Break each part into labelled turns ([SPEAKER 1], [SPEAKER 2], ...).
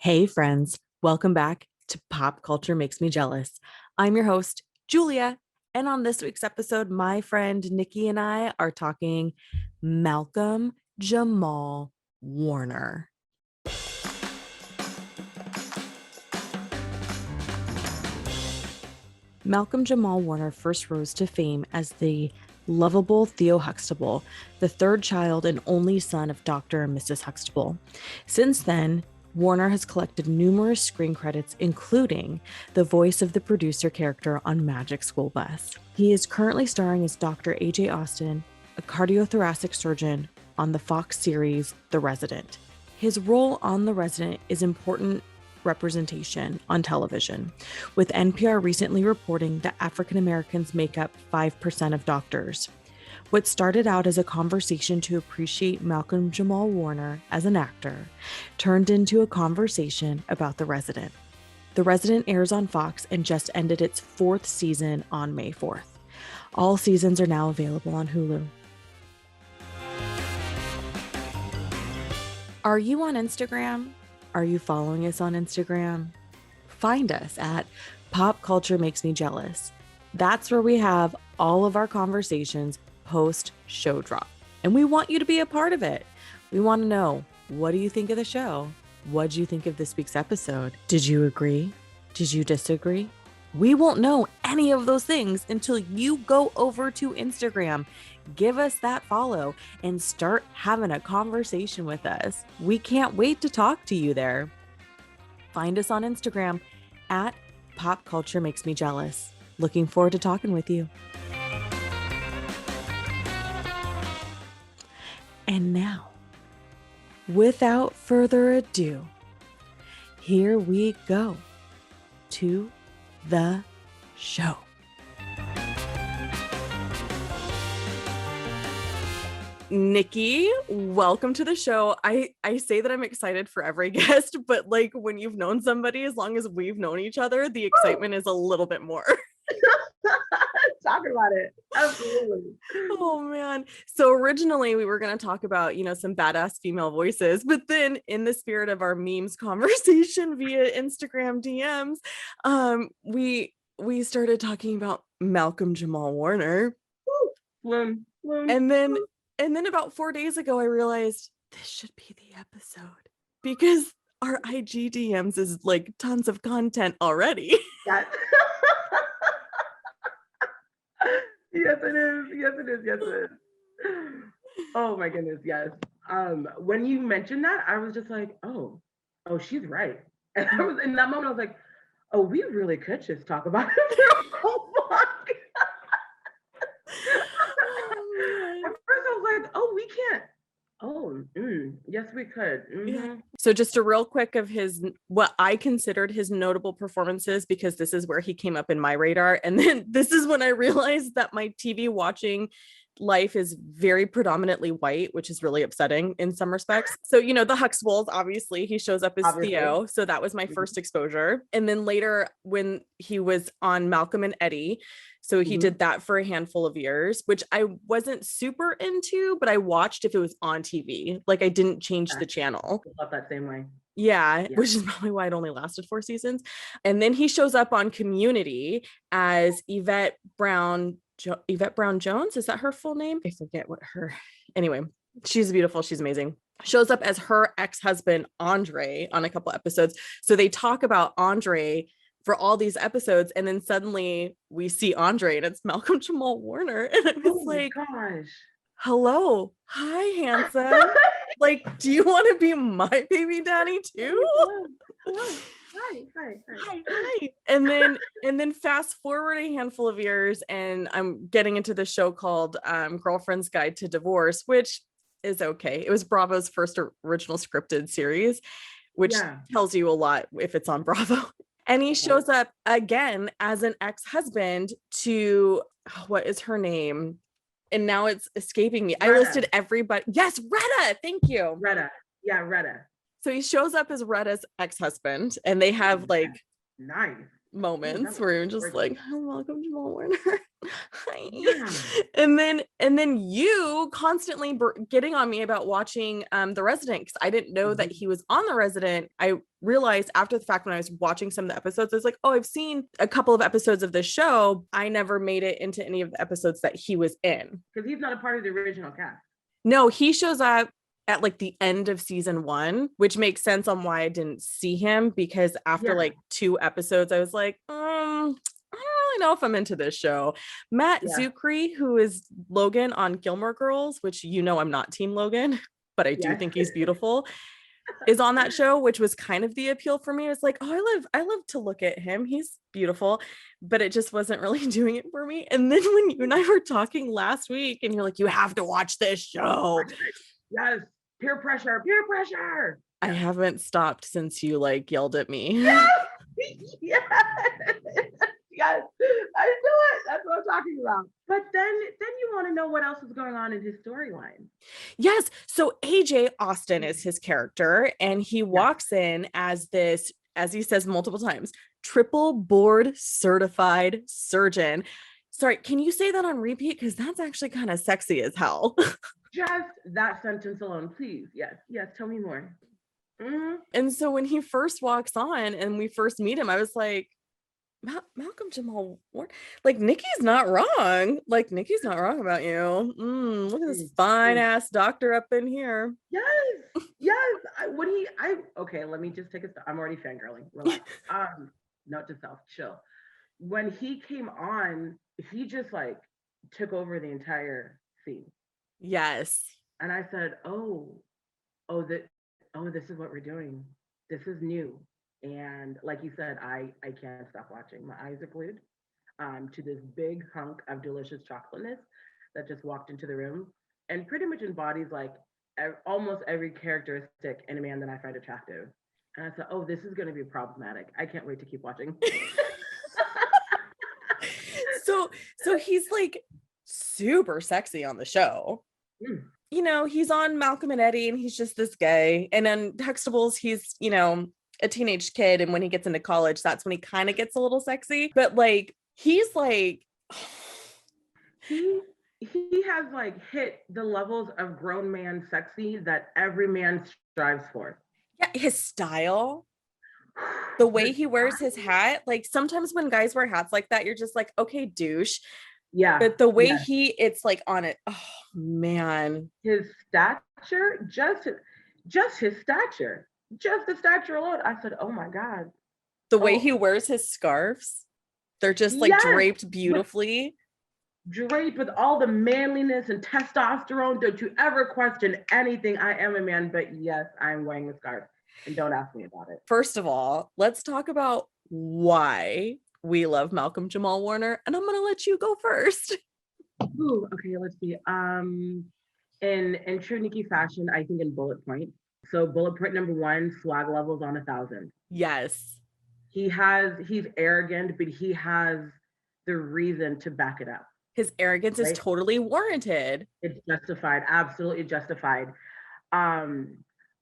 [SPEAKER 1] Hey friends, welcome back to Pop Culture Makes Me Jealous. I'm your host, Julia, and on this week's episode, my friend Nicky and I are talking Malcolm Jamal Warner. Malcolm Jamal Warner first rose to fame as the lovable Theo Huxtable, the third child and only son of Dr. and Mrs. Huxtable. Since then, Warner has collected numerous screen credits, including the voice of the producer character on Magic School Bus. He is currently starring as Dr. A.J. Austin, a cardiothoracic surgeon on the Fox series The Resident. His role on The Resident is important representation on television, with NPR recently reporting that African Americans make up 5% of doctors. What started out as a conversation to appreciate Malcolm Jamal Warner as an actor turned into a conversation about The Resident. The Resident airs on Fox and just ended its 4th season on May 4th. All seasons are now available on Hulu. Are you on Instagram? Are you following us on Instagram? Find us at Pop Culture Makes Me Jealous. That's where we have all of our conversations post show drop. And we want you to be a part of it. We want to know, what do you think of the show? What did you think of this week's episode? Did you agree? Did you disagree? We won't know any of those things until you go over to Instagram. Give us that follow and start having a conversation with us. We can't wait to talk to you there. Find us on Instagram at Pop Culture Makes Me Jealous. Looking forward to talking with you. And now, without further ado, here we go to the show. Nicky, welcome to the show. I say that I'm excited for every guest, but like when you've known somebody as long as we've known each other, the excitement is a little bit more.
[SPEAKER 2] Talk about it. Absolutely.
[SPEAKER 1] Oh man. So originally we were going to talk about, some badass female voices, but then in the spirit of our memes conversation via Instagram DMs, we started talking about Malcolm Jamal Warner. And then about 4 days ago, I realized this should be the episode because our IG DMs is like tons of content already.
[SPEAKER 2] Yes. Yes, it is. Yes, it is. Yes, it is. Oh my goodness, yes. When you mentioned that, I was just like, oh, she's right. And I was in that moment, I was like, oh, we really could just talk about it. At first I was like, oh, we can't. Oh, yes, we could. Mm-hmm.
[SPEAKER 1] Yeah. So just a real quick of what I considered his notable performances, because this is where he came up in my radar. And then this is when I realized that my TV watching life is very predominantly white, which is really upsetting in some respects. So, the Huxtables, obviously, he shows up as Theo. So that was my first exposure. And then later when he was on Malcolm and Eddie, so he did that for a handful of years, which I wasn't super into, but I watched if it was on TV. Like I didn't change the channel.
[SPEAKER 2] I love that same way.
[SPEAKER 1] Yeah, which is probably why it only lasted 4 seasons. And then he shows up on Community as Yvette Brown Jones. Is that her full name? I forget anyway, she's beautiful. She's amazing. Shows up as her ex-husband, Andre, on a couple episodes. So they talk about Andre for all these episodes. And then suddenly we see Andre and it's Malcolm Jamal Warner. And I was like,
[SPEAKER 2] gosh.
[SPEAKER 1] Hello. Hi, handsome. Like, do you want to be my baby daddy too?
[SPEAKER 2] Hello. Hi.
[SPEAKER 1] And then fast forward a handful of years and I'm getting into the show called Girlfriend's Guide to Divorce, which is okay. It was Bravo's first original scripted series, which tells you a lot if it's on Bravo. And he shows up again as an ex-husband to, what is her name? And now it's escaping me.
[SPEAKER 2] Retta.
[SPEAKER 1] I listed everybody. Yes, Retta. Thank you.
[SPEAKER 2] Retta. Yeah, Retta.
[SPEAKER 1] So he shows up as Retta's ex-husband and they have like
[SPEAKER 2] nice.
[SPEAKER 1] moments
[SPEAKER 2] that's
[SPEAKER 1] where you're just
[SPEAKER 2] gorgeous.
[SPEAKER 1] like, oh, welcome Jamal Warner. Hi.
[SPEAKER 2] Yeah.
[SPEAKER 1] And then you constantly getting on me about watching The Resident, because I didn't know that he was on The Resident. I realized after the fact when I was watching some of the episodes, I was like, oh, I've seen a couple of episodes of this show. I never made it into any of the episodes that he was in.
[SPEAKER 2] Because he's not a part of the original cast.
[SPEAKER 1] No, he shows up at like the end of season 1, which makes sense on why I didn't see him, because after like 2 episodes, I was like, I don't really know if I'm into this show. Matt Zuckery, who is Logan on Gilmore Girls, which I'm not Team Logan, but I do think he's beautiful, is on that show, which was kind of the appeal for me. It was like, oh, I love to look at him. He's beautiful, but it just wasn't really doing it for me. And then when you and I were talking last week and you're like, you have to watch this show.
[SPEAKER 2] Yes, peer pressure.
[SPEAKER 1] I haven't stopped since you like yelled at me.
[SPEAKER 2] Yes, yes, yes. I knew it. That's what I'm talking about. But then you want to know what else is going on in his storyline.
[SPEAKER 1] Yes. So AJ Austin is his character, and he walks in as this, as he says multiple times, triple board certified surgeon. Sorry, can you say that on repeat? Because that's actually kind of sexy as hell.
[SPEAKER 2] Just that sentence alone, please. Yes, tell me more. Mm-hmm.
[SPEAKER 1] And so when he first walks on and we first meet him, I was like, Malcolm Jamal Warner, like Nikki's not wrong. Like Nikki's not wrong about you. Look at this fine ass doctor up in here.
[SPEAKER 2] Yes. Okay, let me just take a step. I'm already fangirling. Relax. Note to self, chill. When he came on, he just like took over the entire scene.
[SPEAKER 1] Yes.
[SPEAKER 2] And I said, this is what we're doing. This is new. And like you said, I can't stop watching. My eyes are glued to this big hunk of delicious chocolateness that just walked into the room and pretty much embodies like almost every characteristic in a man that I find attractive. And I said, this is going to be problematic. I can't wait to keep watching.
[SPEAKER 1] So he's like super sexy on the show. He's on Malcolm and Eddie and he's just this guy. And then Huxtable's, he's, a teenage kid. And when he gets into college, that's when he kind of gets a little sexy. But like, he's like...
[SPEAKER 2] he has like hit the levels of grown man sexy that every man strives for.
[SPEAKER 1] Yeah, his style. The way he wears his hat. Like sometimes when guys wear hats like that, you're just like, okay, douche.
[SPEAKER 2] Yeah.
[SPEAKER 1] But the way it's like on it, oh man.
[SPEAKER 2] His stature, just his stature, just the stature alone. I said, oh my God.
[SPEAKER 1] The way he wears his scarves, they're just like draped beautifully.
[SPEAKER 2] Draped with all the manliness and testosterone. Don't you ever question anything. I am a man, but yes, I'm wearing a scarf. And don't ask me about it. First
[SPEAKER 1] of all, let's talk about why we love Malcolm Jamal Warner, and I'm gonna let you go first.
[SPEAKER 2] Ooh, okay, let's see. In true Nikki fashion, I think in bullet point. So bullet point number 1, swag levels on 1,000.
[SPEAKER 1] Yes.
[SPEAKER 2] He's arrogant, but he has the reason to back it up.
[SPEAKER 1] His arrogance is totally warranted.
[SPEAKER 2] It's justified, absolutely justified.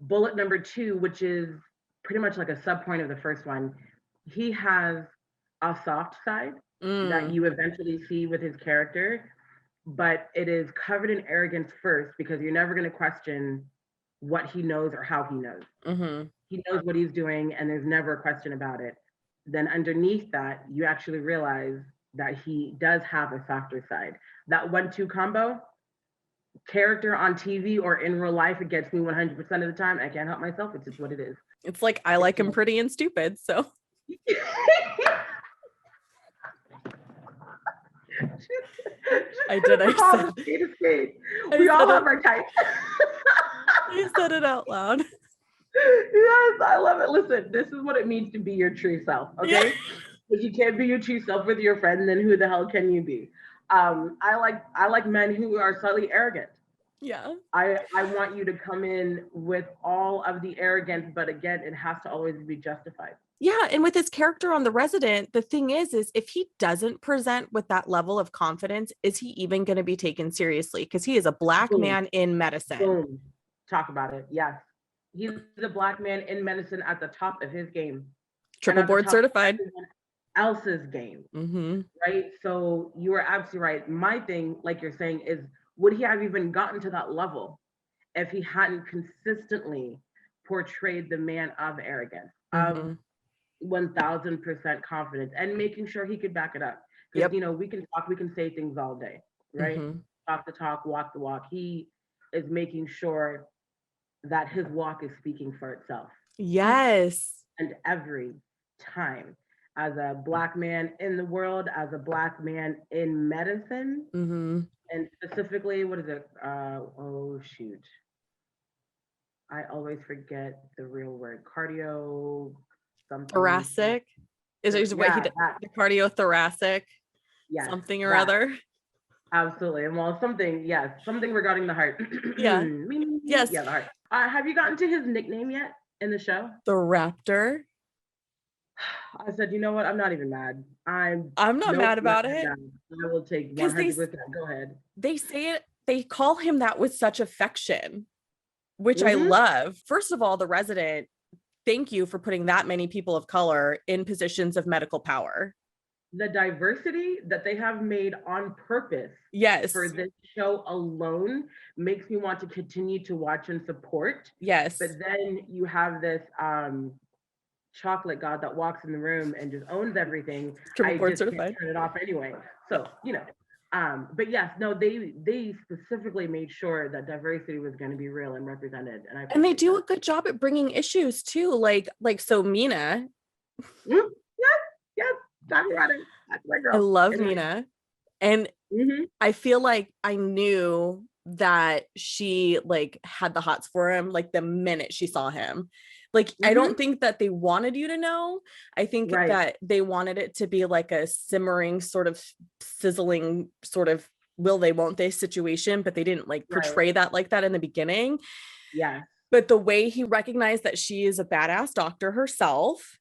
[SPEAKER 2] Bullet number 2, which is pretty much like a sub point of the first one, he has a soft side that you eventually see with his character, but it is covered in arrogance first because you're never going to question what he knows or how he knows. He knows what he's doing and there's never a question about it. Then underneath that, you actually realize that he does have a softer side. That 1-2 combo, character on TV or in real life, it gets me 100% of the time. I can't help myself. It's just what it is.
[SPEAKER 1] It's like I like him pretty and stupid, so. I
[SPEAKER 2] we all have our type.
[SPEAKER 1] You said it out loud.
[SPEAKER 2] Yes, I love it. Listen, this is what it means to be your true self, okay? If you can't be your true self with your friend, then who the hell can you be? I like men who are slightly arrogant.
[SPEAKER 1] Yeah.
[SPEAKER 2] I want you to come in with all of the arrogance, but again, it has to always be justified.
[SPEAKER 1] Yeah, and with his character on The Resident, the thing is if he doesn't present with that level of confidence, is he even going to be taken seriously? Because he is a Black man in medicine.
[SPEAKER 2] Boom. Talk about it. Yes. He's the Black man in medicine at the top of his game.
[SPEAKER 1] Triple board certified.
[SPEAKER 2] else's game,
[SPEAKER 1] Mm-hmm.
[SPEAKER 2] right? So you are absolutely right. My thing, like you're saying, is would he have even gotten to that level if he hadn't consistently portrayed the man of arrogance, of
[SPEAKER 1] Mm-hmm.
[SPEAKER 2] 1000% confidence, and making sure he could back it up? Because,
[SPEAKER 1] Yep.
[SPEAKER 2] we can talk, we can say things all day, right?
[SPEAKER 1] Mm-hmm.
[SPEAKER 2] Talk the talk, walk the walk. He is making sure that his walk is speaking for itself each
[SPEAKER 1] Yes.
[SPEAKER 2] and every time. As a Black man in the world, as a Black man in medicine,
[SPEAKER 1] Mm-hmm.
[SPEAKER 2] and specifically, what is it? Oh, shoot. I always forget the real word. Cardio something.
[SPEAKER 1] Thoracic is what he
[SPEAKER 2] Yeah,
[SPEAKER 1] did.
[SPEAKER 2] that,
[SPEAKER 1] The cardiothoracic
[SPEAKER 2] yes,
[SPEAKER 1] something or
[SPEAKER 2] that.
[SPEAKER 1] other.
[SPEAKER 2] Absolutely. And well, something, yes, something regarding the heart.
[SPEAKER 1] Yeah. Yes.
[SPEAKER 2] Yeah, the heart. Have you gotten to his nickname yet in the show?
[SPEAKER 1] The raptor.
[SPEAKER 2] I said, you know what? I'm not even mad.
[SPEAKER 1] I'm not
[SPEAKER 2] Nope,
[SPEAKER 1] mad
[SPEAKER 2] not
[SPEAKER 1] about
[SPEAKER 2] even
[SPEAKER 1] it
[SPEAKER 2] mad. I will take
[SPEAKER 1] because
[SPEAKER 2] 100%. Go ahead.
[SPEAKER 1] they say it, they call him that with such affection, which I
[SPEAKER 2] Hmm.
[SPEAKER 1] love. First of all, the resident, thank you for putting that many people of color in positions of medical power.
[SPEAKER 2] The diversity that they have made on purpose for
[SPEAKER 1] Yes.
[SPEAKER 2] this show alone makes me want to continue to watch and support.
[SPEAKER 1] Yes.
[SPEAKER 2] But then you have this chocolate god that walks in the room and just owns everything.
[SPEAKER 1] Triple
[SPEAKER 2] I
[SPEAKER 1] board
[SPEAKER 2] just can't
[SPEAKER 1] certified.
[SPEAKER 2] turn it off anyway. So, but yes, no, they specifically made sure that diversity was going to be real and represented, and I
[SPEAKER 1] And they
[SPEAKER 2] appreciate
[SPEAKER 1] do
[SPEAKER 2] that.
[SPEAKER 1] a good job at bringing issues too. Like so Mina,
[SPEAKER 2] Yes, yes, talk about it. That's my
[SPEAKER 1] I
[SPEAKER 2] girl.
[SPEAKER 1] love
[SPEAKER 2] Anyway.
[SPEAKER 1] Mina. And
[SPEAKER 2] Mm-hmm.
[SPEAKER 1] I feel like I knew that she like had the hots for him like the minute she saw him. Like I
[SPEAKER 2] Mm-hmm.
[SPEAKER 1] don't think that they wanted you to know. I think
[SPEAKER 2] Right.
[SPEAKER 1] that they wanted it to be like a simmering sort of sizzling sort of will they won't they situation, but they didn't like
[SPEAKER 2] Right.
[SPEAKER 1] portray that like that in the beginning.
[SPEAKER 2] Yes.
[SPEAKER 1] But the way he recognized that she is a badass doctor herself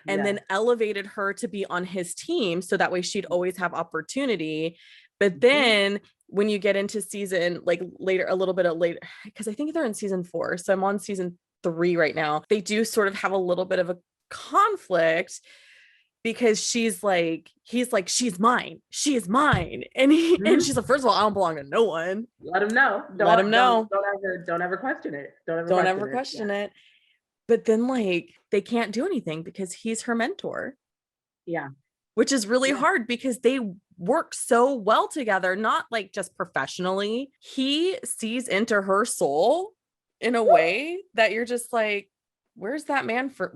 [SPEAKER 1] and
[SPEAKER 2] Yes.
[SPEAKER 1] then elevated her to be on his team so that way she'd always have opportunity. But
[SPEAKER 2] Mm-hmm.
[SPEAKER 1] then when you get into season like later, a little bit of later, because I think they're in season 4, so I'm on season 3 right now, they do sort of have a little bit of a conflict because she's like he's like she is mine, and
[SPEAKER 2] Mm-hmm.
[SPEAKER 1] she's like, first of all, I don't belong to no one.
[SPEAKER 2] Let them know.
[SPEAKER 1] Let him know.
[SPEAKER 2] Don't ever question it. Don't ever
[SPEAKER 1] Don't
[SPEAKER 2] question
[SPEAKER 1] ever
[SPEAKER 2] it.
[SPEAKER 1] question it. But then like they can't do anything because he's her mentor,
[SPEAKER 2] Yeah.
[SPEAKER 1] which is really
[SPEAKER 2] Yeah.
[SPEAKER 1] hard because they work so well together, not like just professionally. He sees into her soul in a way that you're just like, where's that man for?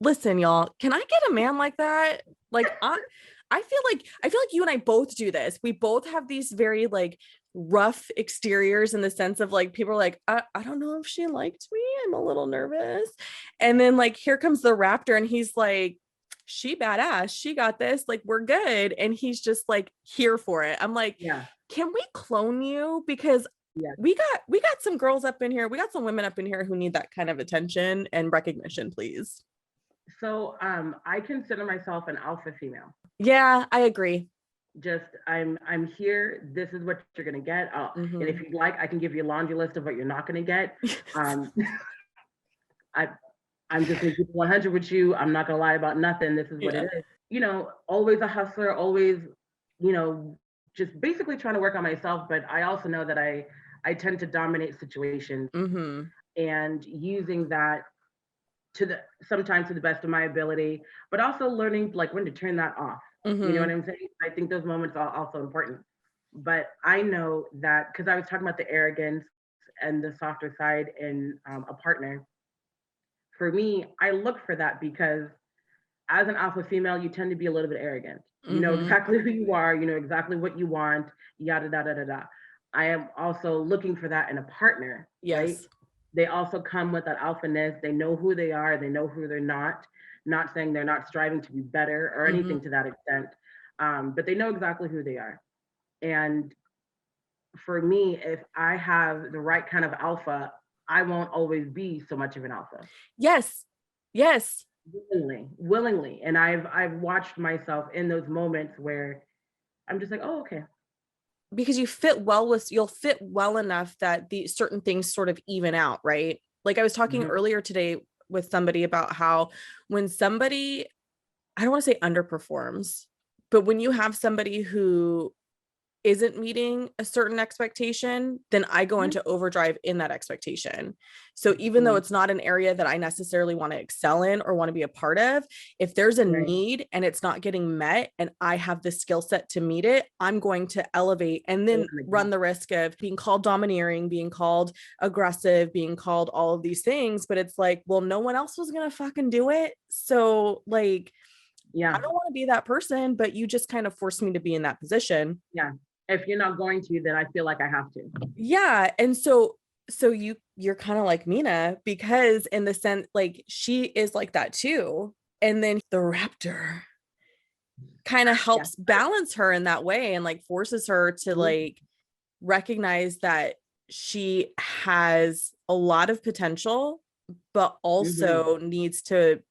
[SPEAKER 1] Listen, y'all, can I get a man like that? Like I feel like you and I both do this. We both have these very like rough exteriors in the sense of like people are like, I don't know if she liked me. I'm a little nervous. And then like here comes the raptor and he's like, she badass, she got this, like we're good, and he's just like here for it. I'm like,
[SPEAKER 2] Yeah.
[SPEAKER 1] can we clone you? Because
[SPEAKER 2] Yeah.
[SPEAKER 1] we got some girls up in here, we got some women up in here who need that kind of attention and recognition, please.
[SPEAKER 2] So I consider myself an alpha female.
[SPEAKER 1] Yeah, I agree.
[SPEAKER 2] Just I'm here. This is what you're gonna get. And if you'd like, I can give you a laundry list of what you're not gonna get. Um, I'm just gonna keep 100 with you. I'm not gonna lie about nothing. This is what
[SPEAKER 1] Yeah.
[SPEAKER 2] it is. Always a hustler. Always, just basically trying to work on myself. But I also know that I tend to dominate situations and using that sometimes to the best of my ability, but also learning like when to turn that off. You know what I'm saying? I think those moments are also important. But I know that because I was talking about the arrogance and the softer side in a partner. For me, I look for that because as an alpha female, you tend to be a little bit arrogant. You know exactly who you are, you know exactly what you want, yada, da, da, da, da. I am also looking for that in a partner, right?
[SPEAKER 1] Yes.
[SPEAKER 2] They also come with that alphaness. They know who they are, they know who they're not saying they're not striving to be better or anything to that extent. But they know exactly who they are. And for me, if I have the right kind of alpha, I won't always be so much of an alpha.
[SPEAKER 1] Yes. Yes.
[SPEAKER 2] Willingly. And I've watched myself in those moments where I'm just like, oh, okay.
[SPEAKER 1] Because you'll fit well enough that the certain things sort of even out, right? Like I was talking earlier today with somebody about how when somebody I don't want to say underperforms, but when you have somebody who isn't meeting a certain expectation, then I go into overdrive in that expectation. So even though it's not an area that I necessarily want to excel in or want to be a part of, if there's a need and it's not getting met and I have the skill set to meet it, I'm going to elevate and then run the risk of being called domineering, being called aggressive, being called all of these things. But it's like, well, no one else was going to fucking do it. So like, I don't want to be that person, but you just kind of forced me to be in that position.
[SPEAKER 2] Yeah. If you're not going to, then I feel like I have to.
[SPEAKER 1] Yeah. And so you're kind of like Mina, because in the sense, like, she is like that too. And then the raptor kind of helps balance her in that way and like forces her to like recognize that she has a lot of potential, but also needs to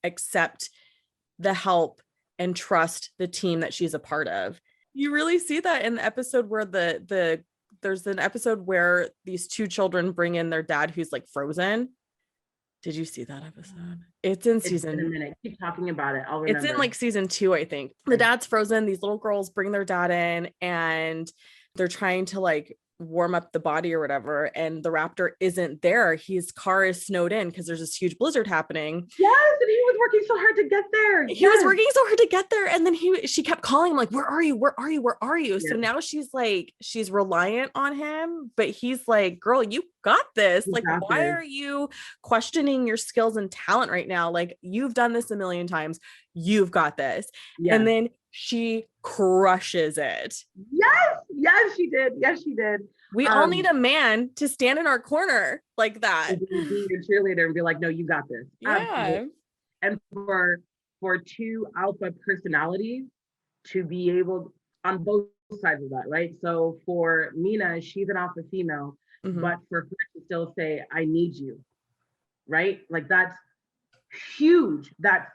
[SPEAKER 1] accept the help and trust the team that she's a part of. You really see that in the episode where there's an episode where these two children bring in their dad who's like frozen. Did you see that episode? It's in season.
[SPEAKER 2] It's been a minute. Keep talking about it. I'll remember.
[SPEAKER 1] It's in like season 2, I think. The dad's frozen. These little girls bring their dad in and they're trying to like warm up the body or whatever, and the raptor isn't there. His car is snowed in because there's this huge blizzard happening.
[SPEAKER 2] Yes, and he was working so hard to get there.
[SPEAKER 1] He was working so hard to get there, and then she kept calling him like, where are you, where are you, where are you? So now she's reliant on him, but he's like, girl, you got this. Like, why are you questioning your skills and talent right now? Like, you've done this a million times, you've got this. And then she crushes it.
[SPEAKER 2] Yes, she did.
[SPEAKER 1] We all need a man to stand in our corner like that.
[SPEAKER 2] Be your cheerleader and be like, no, you got this. Absolutely. And for two alpha personalities to be able on both sides of that, right? So for Mina, she's an alpha female, but for her to still say, I need you, right? Like that's huge. That's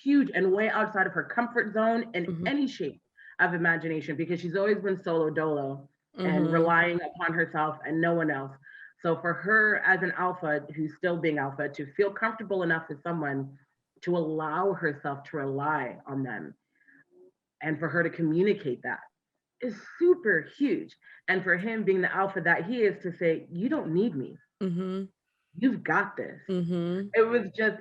[SPEAKER 2] huge and way outside of her comfort zone in any shape of imagination, because she's always been solo dolo and relying upon herself and no one else. So for her as an alpha who's still being alpha to feel comfortable enough with someone to allow herself to rely on them and for her to communicate that is super huge. And for him being the alpha that he is to say, you don't need me. You've got this. It was just,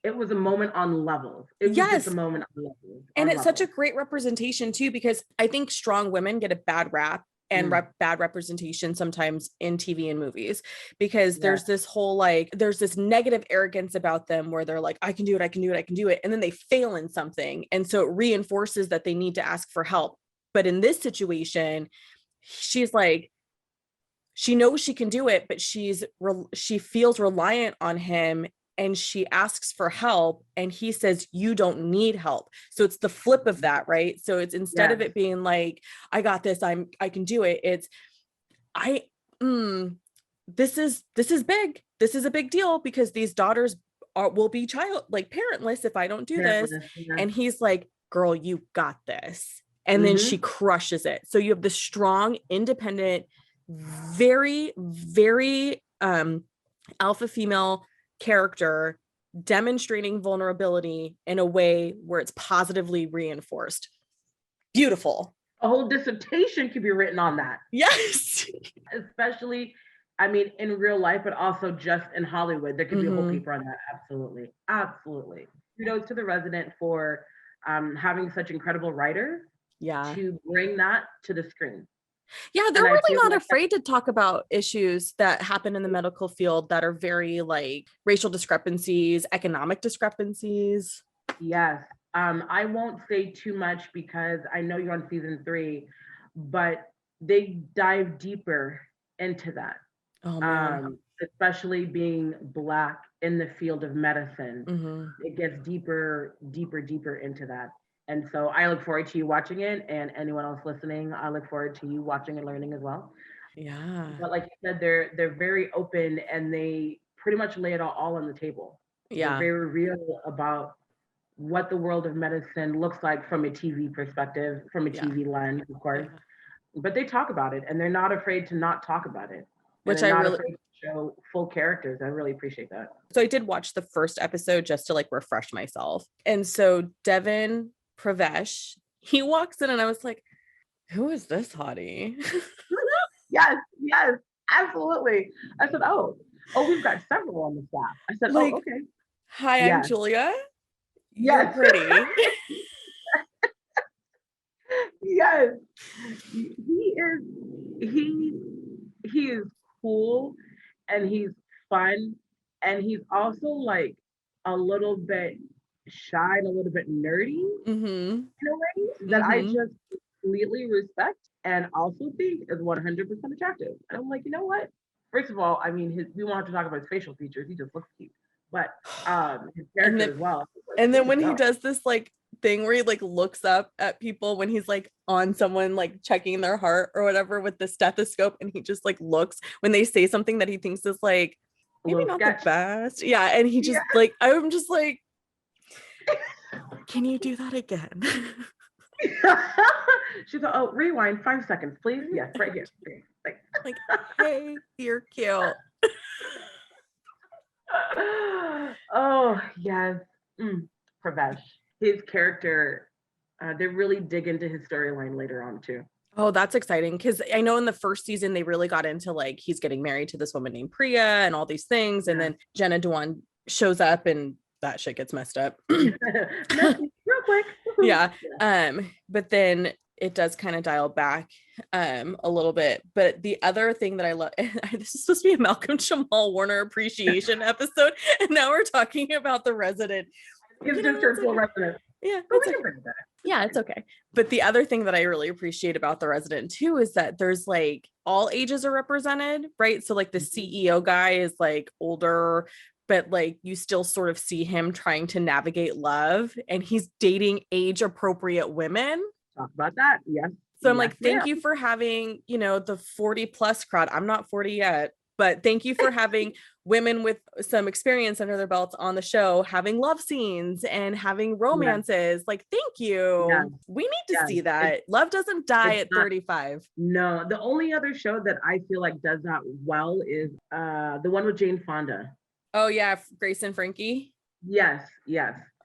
[SPEAKER 2] it was a moment on levels. It was just a moment on levels.
[SPEAKER 1] And it's such a great representation too, because I think strong women get a bad rap and bad representation sometimes in TV and movies, because there's this whole like, there's this negative arrogance about them where they're like, I can do it. And then they fail in something. And so it reinforces that they need to ask for help. But in this situation, she's like, she knows she can do it, but she feels reliant on him. And she asks for help and he says, you don't need help. So it's the flip of that, right? So it's instead of it being like, I got this, I can do it. It's, this is big. This is a big deal because these daughters will be parentless if I don't do this. And he's like, girl, you got this. And then she crushes it. So you have this strong, independent, very, very alpha female character demonstrating vulnerability in a way where it's positively reinforced. Beautiful.
[SPEAKER 2] A whole dissertation could be written on that.
[SPEAKER 1] Yes.
[SPEAKER 2] Especially, I mean, in real life, but also just in Hollywood. There could be a whole paper on that. Absolutely. Kudos to The Resident for having such incredible writers to bring that to the screen.
[SPEAKER 1] Yeah, they're really not afraid to talk about issues that happen in the medical field that are very like racial discrepancies, economic discrepancies.
[SPEAKER 2] Yes. I won't say too much because I know you're on season 3, but they dive deeper into that.
[SPEAKER 1] Oh, man.
[SPEAKER 2] Especially being Black in the field of medicine. It gets deeper into that. And so I look forward to you watching it, and anyone else listening, I look forward to you watching and learning as well.
[SPEAKER 1] Yeah.
[SPEAKER 2] But like you said, they're very open and they pretty much lay it all on the table.
[SPEAKER 1] Yeah.
[SPEAKER 2] They're very real about what the world of medicine looks like from a TV perspective, from a TV lens, of course. But they talk about it and they're not afraid to not talk about it.
[SPEAKER 1] Which I really
[SPEAKER 2] show full characters. I really appreciate that.
[SPEAKER 1] So I did watch the first episode just to like refresh myself. And so Devin Pravesh, he walks in and I was like, who is this hottie?
[SPEAKER 2] Yes, yes, absolutely. I said, oh, we've got several on the staff. I said,
[SPEAKER 1] like,
[SPEAKER 2] oh, okay.
[SPEAKER 1] Hi, I'm
[SPEAKER 2] Yes.
[SPEAKER 1] Julia. You're
[SPEAKER 2] Yes.
[SPEAKER 1] pretty.
[SPEAKER 2] Yes. He is cool and he's fun and he's also like a little bit shy and a little bit nerdy in a way that I just completely respect and also think is 100% attractive. And I'm like, you know what? First of all, I mean, we won't have to talk about his facial features. He just looks cute. But his character as well. Like,
[SPEAKER 1] and then when he does this like thing where he like looks up at people when he's like on someone like checking their heart or whatever with the stethoscope, and he just like looks when they say something that he thinks is like maybe not the best. Yeah. And he just like, I'm just like, can you do that again?
[SPEAKER 2] She's like, oh, rewind 5 seconds, please. Yes, right here.
[SPEAKER 1] Like, hey, you're cute.
[SPEAKER 2] Oh, yes. Pravesh. His character, they really dig into his storyline later on too.
[SPEAKER 1] Oh, that's exciting. Because I know in the first season, they really got into like, he's getting married to this woman named Priya and all these things. And then Jenna Dewan shows up and that shit gets messed up.
[SPEAKER 2] Real quick.
[SPEAKER 1] Yeah. But then it does kind of dial back a little bit. But the other thing that I love, this is supposed to be a Malcolm Jamal Warner appreciation episode. And now we're talking about The Resident.
[SPEAKER 2] It's just her full resident.
[SPEAKER 1] Yeah. It's okay. But the other thing that I really appreciate about The Resident too is that there's like all ages are represented, right? So like the CEO guy is like older, but like you still sort of see him trying to navigate love, and he's dating age appropriate women.
[SPEAKER 2] Talk about that. Yes.
[SPEAKER 1] So I'm like, thank you for having, you know, the 40 plus crowd. I'm not 40 yet, but thank you for having women with some experience under their belts on the show, having love scenes and having romances. Like, thank you. We need to see that. Love doesn't die at 35.
[SPEAKER 2] No, the only other show that I feel like does that well is the one with Jane Fonda.
[SPEAKER 1] Oh yeah, Grace and Frankie.
[SPEAKER 2] Yes.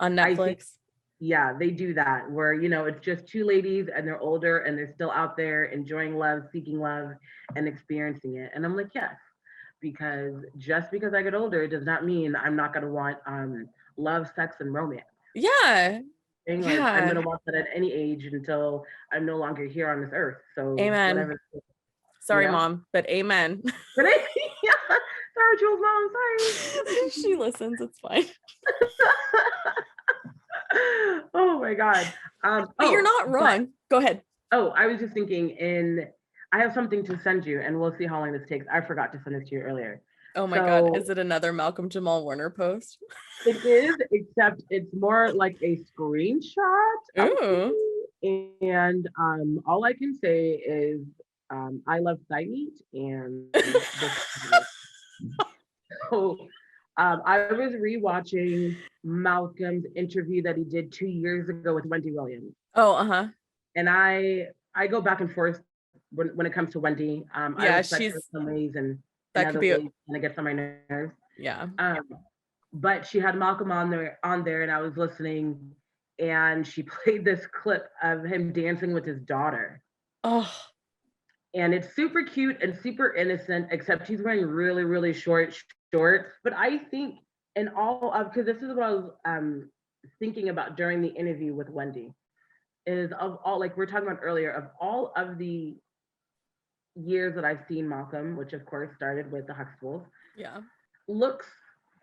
[SPEAKER 1] On Netflix.
[SPEAKER 2] Yeah, they do that where, you know, it's just two ladies and they're older and they're still out there enjoying love, seeking love and experiencing it. And I'm like, yes, because just because I get older does not mean I'm not going to want love, sex, and romance.
[SPEAKER 1] Yeah.
[SPEAKER 2] I'm going to want that at any age until I'm no longer here on this earth. So
[SPEAKER 1] amen.
[SPEAKER 2] Whatever.
[SPEAKER 1] Sorry, Mom, but amen.
[SPEAKER 2] Sorry, Jules' mom. Sorry.
[SPEAKER 1] She listens. It's fine.
[SPEAKER 2] Oh my God.
[SPEAKER 1] But you're not wrong. Go ahead.
[SPEAKER 2] Oh, I was just thinking I have something to send you and we'll see how long this takes. I forgot to send it to you earlier.
[SPEAKER 1] Oh my God. Is it another Malcolm Jamal Warner post?
[SPEAKER 2] It is, except it's more like a screenshot.
[SPEAKER 1] Ooh.
[SPEAKER 2] And all I can say is I love thigh meat and so I was rewatching Malcolm's interview that he did 2 years ago with Wendy Williams.
[SPEAKER 1] Oh,
[SPEAKER 2] and I go back and forth when it comes to Wendy. I respect her in some ways and other ways, and it gets on my nerves.
[SPEAKER 1] Yeah.
[SPEAKER 2] But she had Malcolm on there, and I was listening, and she played this clip of him dancing with his daughter.
[SPEAKER 1] Oh.
[SPEAKER 2] And it's super cute and super innocent, except he's wearing really, really short. But I think in all of, because this is what I was thinking about during the interview with Wendy, is of all, like we were talking about earlier, of all of the years that I've seen Malcolm, which of course started with the Huxtables.
[SPEAKER 1] Yeah.
[SPEAKER 2] Looks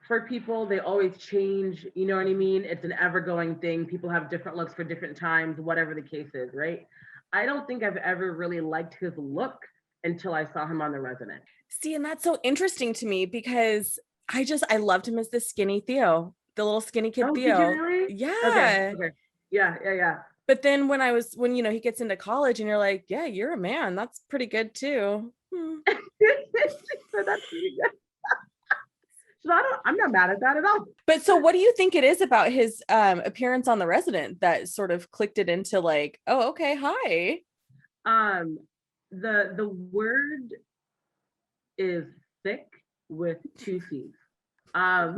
[SPEAKER 2] for people, they always change, you know what I mean? It's an ever-going thing. People have different looks for different times, whatever the case is, right? I don't think I've ever really liked his look until I saw him on The Resident.
[SPEAKER 1] See, and that's so interesting to me because I loved him as the skinny Theo, the little skinny kid Theo.
[SPEAKER 2] Did you really?
[SPEAKER 1] Yeah.
[SPEAKER 2] Okay. Yeah.
[SPEAKER 1] But then when you know, he gets into college and you're like, yeah, you're a man. That's pretty good too.
[SPEAKER 2] That's pretty good. So I'm not mad at that at all.
[SPEAKER 1] But so what do you think it is about his appearance on The Resident that sort of clicked it into like, oh, okay, hi.
[SPEAKER 2] The word is thick. with two C's. Um,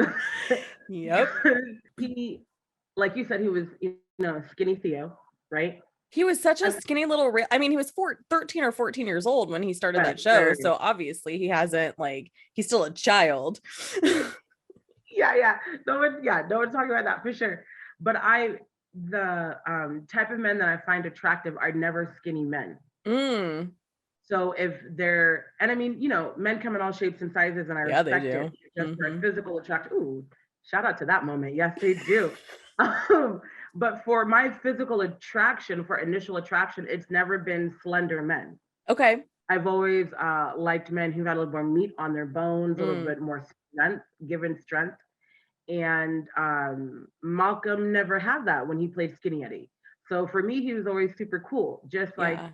[SPEAKER 1] Yep.
[SPEAKER 2] he, like you said, he was, skinny Theo, right?
[SPEAKER 1] He was such a
[SPEAKER 2] I
[SPEAKER 1] skinny little, I mean, he was 13 or 14 years old when he started
[SPEAKER 2] right,
[SPEAKER 1] that show.
[SPEAKER 2] right.
[SPEAKER 1] So obviously he hasn't, like, he's still a child.
[SPEAKER 2] Yeah. No one's talking about that for sure. But the type of men that I find attractive are never skinny men.
[SPEAKER 1] Mm.
[SPEAKER 2] So if they're, and I mean, men come in all shapes and sizes, and I
[SPEAKER 1] Yeah, they
[SPEAKER 2] respect
[SPEAKER 1] do.
[SPEAKER 2] it just for
[SPEAKER 1] Mm-hmm.
[SPEAKER 2] physical attraction. Ooh, shout out to that moment. Yes, they do. But for my physical attraction, for initial attraction, it's never been slender men.
[SPEAKER 1] Okay.
[SPEAKER 2] I've always liked men who had a little more meat on their bones, a little
[SPEAKER 1] Mm.
[SPEAKER 2] bit more strength, given strength. And Malcolm never had that when he played Skinny Eddie. So for me, he was always super cool. Just like
[SPEAKER 1] Yeah.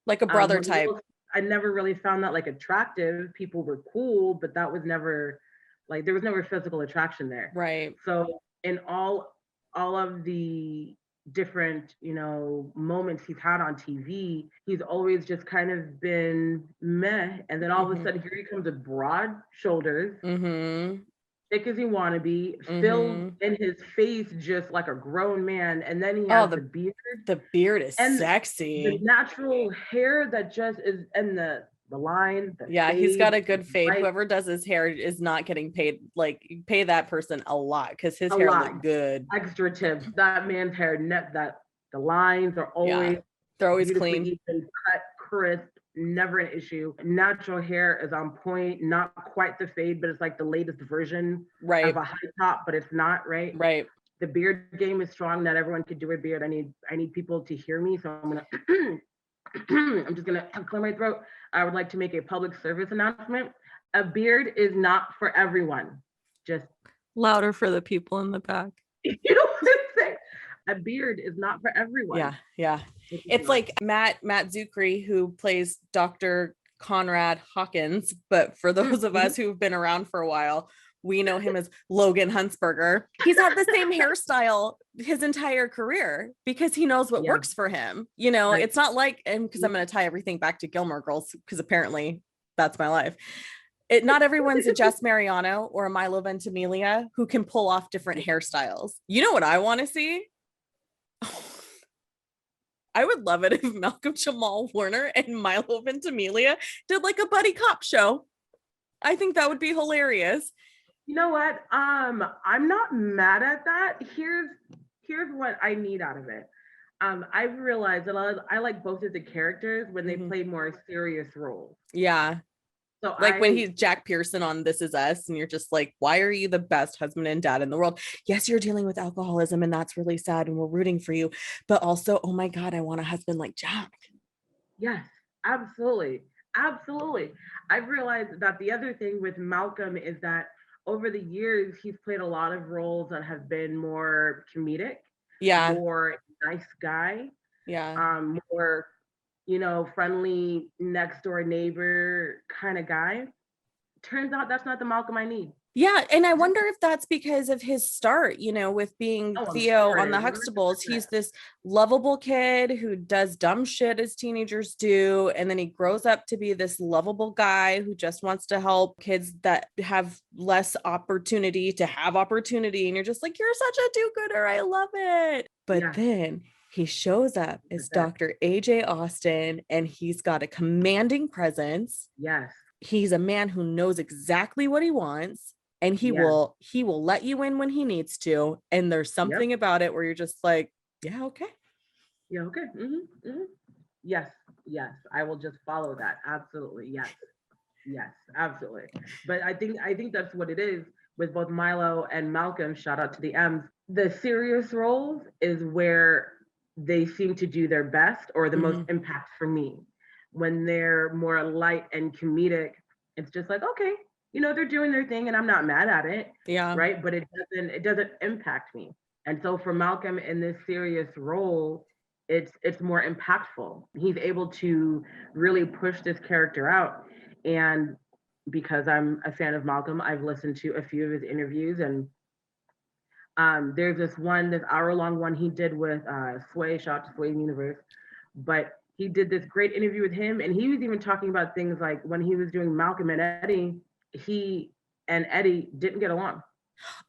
[SPEAKER 1] Like a brother
[SPEAKER 2] when
[SPEAKER 1] type.
[SPEAKER 2] I never really found that like attractive. People were cool, but that was never like there was never physical attraction there.
[SPEAKER 1] Right.
[SPEAKER 2] So in all of the different moments he's had on TV, he's always just kind of been meh, and then all of a
[SPEAKER 1] Mm-hmm.
[SPEAKER 2] sudden here he comes with broad shoulders,
[SPEAKER 1] Mm-hmm.
[SPEAKER 2] thick as he wanna be, filled
[SPEAKER 1] Mm-hmm.
[SPEAKER 2] in his face just like a grown man, and then he
[SPEAKER 1] Oh,
[SPEAKER 2] has the beard
[SPEAKER 1] the beard is
[SPEAKER 2] and the
[SPEAKER 1] sexy.
[SPEAKER 2] natural hair that just is, and the line, the
[SPEAKER 1] Yeah, he's got
[SPEAKER 2] fade,
[SPEAKER 1] a good fade.
[SPEAKER 2] like
[SPEAKER 1] Whoever does his hair is not getting paid. Like, pay that person a lot because his
[SPEAKER 2] a
[SPEAKER 1] hair
[SPEAKER 2] lot.
[SPEAKER 1] looked good.
[SPEAKER 2] Extra tips. That man's hair, that the lines are
[SPEAKER 1] Yeah,
[SPEAKER 2] always
[SPEAKER 1] they're always
[SPEAKER 2] beautifully
[SPEAKER 1] clean.
[SPEAKER 2] even cut, crisp, never an issue. Natural hair is on point, not quite the fade, but it's like the latest version
[SPEAKER 1] Right.
[SPEAKER 2] of a high top, but it's not, right?
[SPEAKER 1] Right.
[SPEAKER 2] The beard game is strong. Not everyone could do a beard. I need people to hear me, so I'm gonna I'm just gonna clear my throat. I would like to make a public service announcement. A beard is not for everyone. Just
[SPEAKER 1] Louder for the people in the back.
[SPEAKER 2] you know what I'm saying? A beard is not for everyone.
[SPEAKER 1] Yeah. It's like Matt Zuckery, who plays Dr. Conrad Hawkins, but for those of us who've been around for a while, we know him as Logan Huntsberger. He's had the same hairstyle his entire career because he knows what works for him.
[SPEAKER 2] Right.
[SPEAKER 1] It's not like, and because I'm going to tie everything back to Gilmore Girls, because apparently that's my life. Not everyone's a Jess Mariano or a Milo Ventimiglia who can pull off different hairstyles. You know what I want to see? I would love it if Malcolm Jamal Warner and Milo Ventimiglia did like a buddy cop show. I think that would be hilarious.
[SPEAKER 2] You know what? I'm not mad at that. Here's what I need out of it. I've realized that I like both of the characters when they play more serious roles.
[SPEAKER 1] Yeah.
[SPEAKER 2] So
[SPEAKER 1] like when he's Jack Pearson on This Is Us, and you're just like, why are you the best husband and dad in the world? Yes, you're dealing with alcoholism, and that's really sad, and we're rooting for you. But also, oh my God, I want a husband like Jack.
[SPEAKER 2] Yes, absolutely. Absolutely. I've realized that the other thing with Malcolm is that over the years, he's played a lot of roles that have been more comedic, more nice guy, more friendly next door neighbor kind of guy. Turns out that's not the Malcolm I need.
[SPEAKER 1] Yeah, and I wonder if that's because of his start, with being Theo on the Huxtables. He's this lovable kid who does dumb shit as teenagers do, and then he grows up to be this lovable guy who just wants to help kids that have less opportunity to have opportunity, and you're just like, you're such a do-gooder, I love it. But then he shows up as Dr. AJ Austin, and he's got a commanding presence.
[SPEAKER 2] Yes.
[SPEAKER 1] He's a man who knows exactly what he wants, and he will let you in when he needs to. And there's something about it where you're just like, yeah, okay.
[SPEAKER 2] Yeah, okay. Yes. I will just follow that. Absolutely. Yes, absolutely. But I think that's what it is with both Milo and Malcolm. Shout out to the M's. The serious roles is where they seem to do their best or the most impact for me. When they're more light and comedic, it's just like, okay, they're doing their thing and I'm not mad at it.
[SPEAKER 1] Yeah.
[SPEAKER 2] Right. But it doesn't impact me. And so for Malcolm in this serious role, it's more impactful. He's able to really push this character out. And because I'm a fan of Malcolm, I've listened to a few of his interviews, and there's this hour-long one he did with Sway, shout out to Sway Universe. But he did this great interview with him, and he was even talking about things like when he was doing Malcolm and Eddie, he and Eddie didn't get along.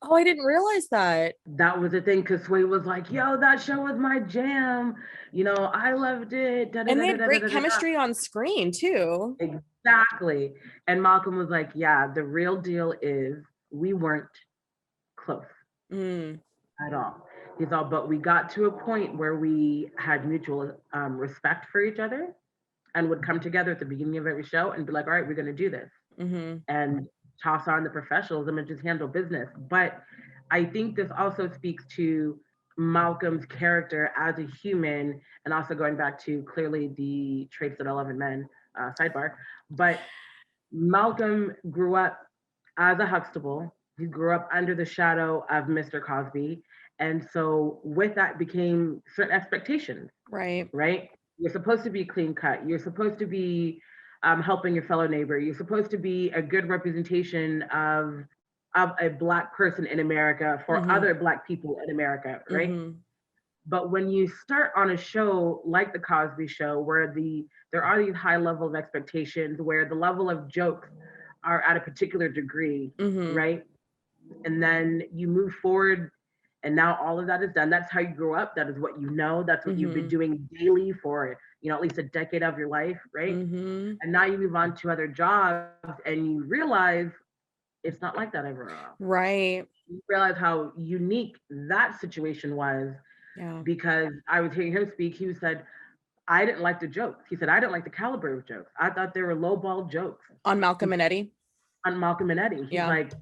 [SPEAKER 1] Oh, I didn't realize that.
[SPEAKER 2] That was the thing, because Sway was like, yo, that show was my jam. You know, I loved it. Da, da,
[SPEAKER 1] And
[SPEAKER 2] da,
[SPEAKER 1] they
[SPEAKER 2] da,
[SPEAKER 1] had
[SPEAKER 2] da, da,
[SPEAKER 1] great
[SPEAKER 2] da, da.
[SPEAKER 1] chemistry on screen too.
[SPEAKER 2] Exactly. And Malcolm was like, yeah, the real deal is we weren't close at all. He's all, but we got to a point where we had mutual respect for each other and would come together at the beginning of every show and be like, all right, we're going to do this. And toss on the professionalism and just handle business. But I think this also speaks to Malcolm's character as a human, and also going back to clearly the traits that I love in men, sidebar. But Malcolm grew up as a Huxtable. He grew up under the shadow of Mr. Cosby. And so with that became certain expectations,
[SPEAKER 1] Right.
[SPEAKER 2] right? You're supposed to be clean cut. You're supposed to be helping your fellow neighbor. You're supposed to be a good representation of a Black person in America for other Black people in America, right? But when you start on a show like the Cosby Show, where there are these high level of expectations, where the level of jokes are at a particular degree, right? And then you move forward, and now all of that is done. That's how you grew up. That is what you know. That's what you've been doing daily for, at least a decade of your life, right? And now you move on to other jobs, and you realize it's not like that everywhere.
[SPEAKER 1] Right.
[SPEAKER 2] You realize how unique that situation was.
[SPEAKER 1] Yeah.
[SPEAKER 2] Because I was hearing him speak, he said, I didn't like the jokes. He said, I didn't like the caliber of jokes. I thought they were lowball jokes.
[SPEAKER 1] On Malcolm and Eddie?
[SPEAKER 2] On Malcolm and Eddie. He's like,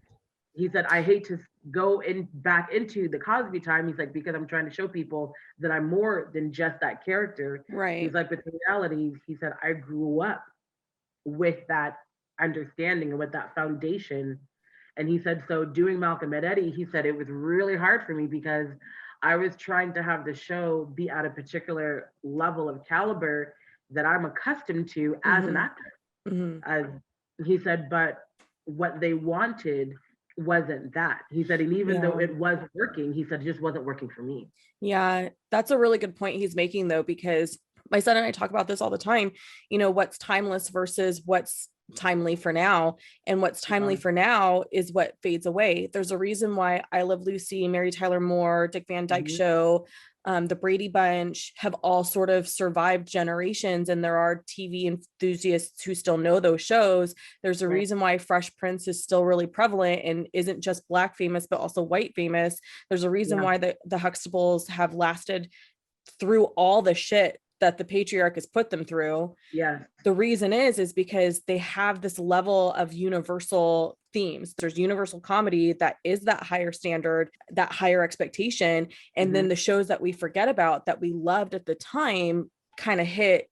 [SPEAKER 2] he said, I hate to go back into the Cosby time. He's like, because I'm trying to show people that I'm more than just that character.
[SPEAKER 1] Right.
[SPEAKER 2] He's like, but the reality, he said, I grew up with that understanding and with that foundation. And he said, so doing Malcolm and Eddie, he said, it was really hard for me because I was trying to have the show be at a particular level of caliber that I'm accustomed to as an actor. As he said, but what they wanted wasn't that. He said, and even though it was working, he said, it just wasn't working for me.
[SPEAKER 1] Yeah, that's a really good point he's making, though, because my son and I talk about this all the time. What's timeless versus what's timely for now, and what's timely for now is what fades away. There's a reason why I Love Lucy, Mary Tyler Moore, Dick Van Dyke Show, the Brady Bunch have all sort of survived generations, and there are TV enthusiasts who still know those shows. There's a reason why Fresh Prince is still really prevalent and isn't just Black famous but also white famous. There's a reason why the Huxtables have lasted through all the shit that the patriarch has put them through.
[SPEAKER 2] Yeah.
[SPEAKER 1] The reason is because they have this level of universal themes. There's universal comedy that is that higher standard, that higher expectation. And then the shows that we forget about that we loved at the time kind of hit,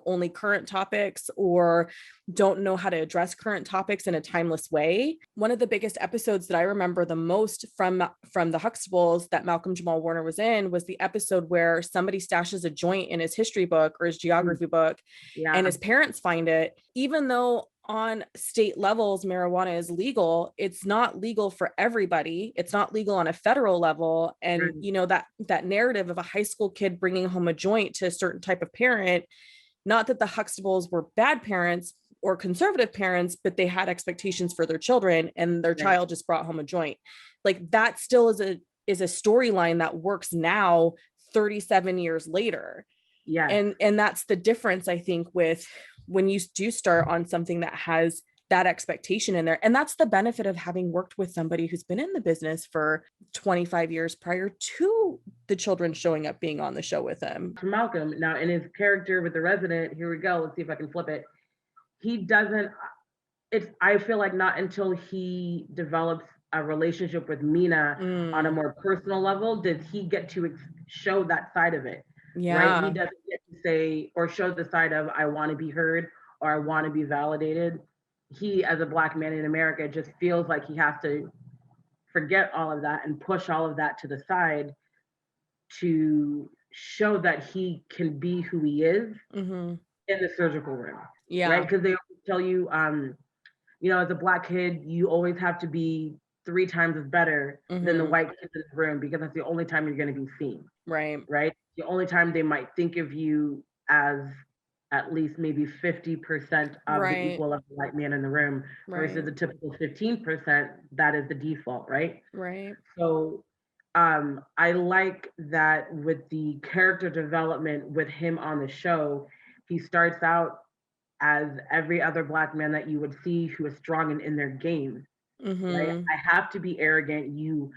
[SPEAKER 1] only current topics or don't know how to address current topics in a timeless way. One of the biggest episodes that I remember the most from the Huxtables that Malcolm Jamal Warner was in was the episode where somebody stashes a joint in his history book or his geography book, and his parents find it. Even though on state levels marijuana is legal, it's not legal for everybody. It's not legal on a federal level. And that narrative of a high school kid bringing home a joint to a certain type of parent, not that the Huxtables were bad parents or conservative parents, but they had expectations for their children, and their child just brought home a joint. Like, that still is a storyline that works now 37 years later.
[SPEAKER 2] Yeah.
[SPEAKER 1] And that's the difference, I think, with when you do start on something that has that expectation in there. And that's the benefit of having worked with somebody who's been in the business for 25 years prior to the children showing up being on the show with him.
[SPEAKER 2] Malcolm, now in his character with the resident, here we go. Let's see if I can flip it. He doesn't, I feel like not until he develops a relationship with Mina on a more personal level does he get to show that side of it. Right? He doesn't get to say or show the side of I want to be heard or I want to be validated. He, as a Black man in America, just feels like he has to forget all of that and push all of that to the side to show that he can be who he is in the surgical room. Right? Because they always tell you, as a Black kid, you always have to be 3 times as better than the white kids in the room because that's the only time you're going to be seen.
[SPEAKER 1] Right.
[SPEAKER 2] The only time they might think of you as at least maybe 50% of the
[SPEAKER 1] Right.
[SPEAKER 2] equal of the white man in the room versus
[SPEAKER 1] Right.
[SPEAKER 2] the typical 15% that is the default, right?
[SPEAKER 1] Right.
[SPEAKER 2] So I like that with the character development with him on the show, he starts out as every other black man that you would see who is strong and in their game, right?
[SPEAKER 1] Mm-hmm.
[SPEAKER 2] I have to be arrogant. You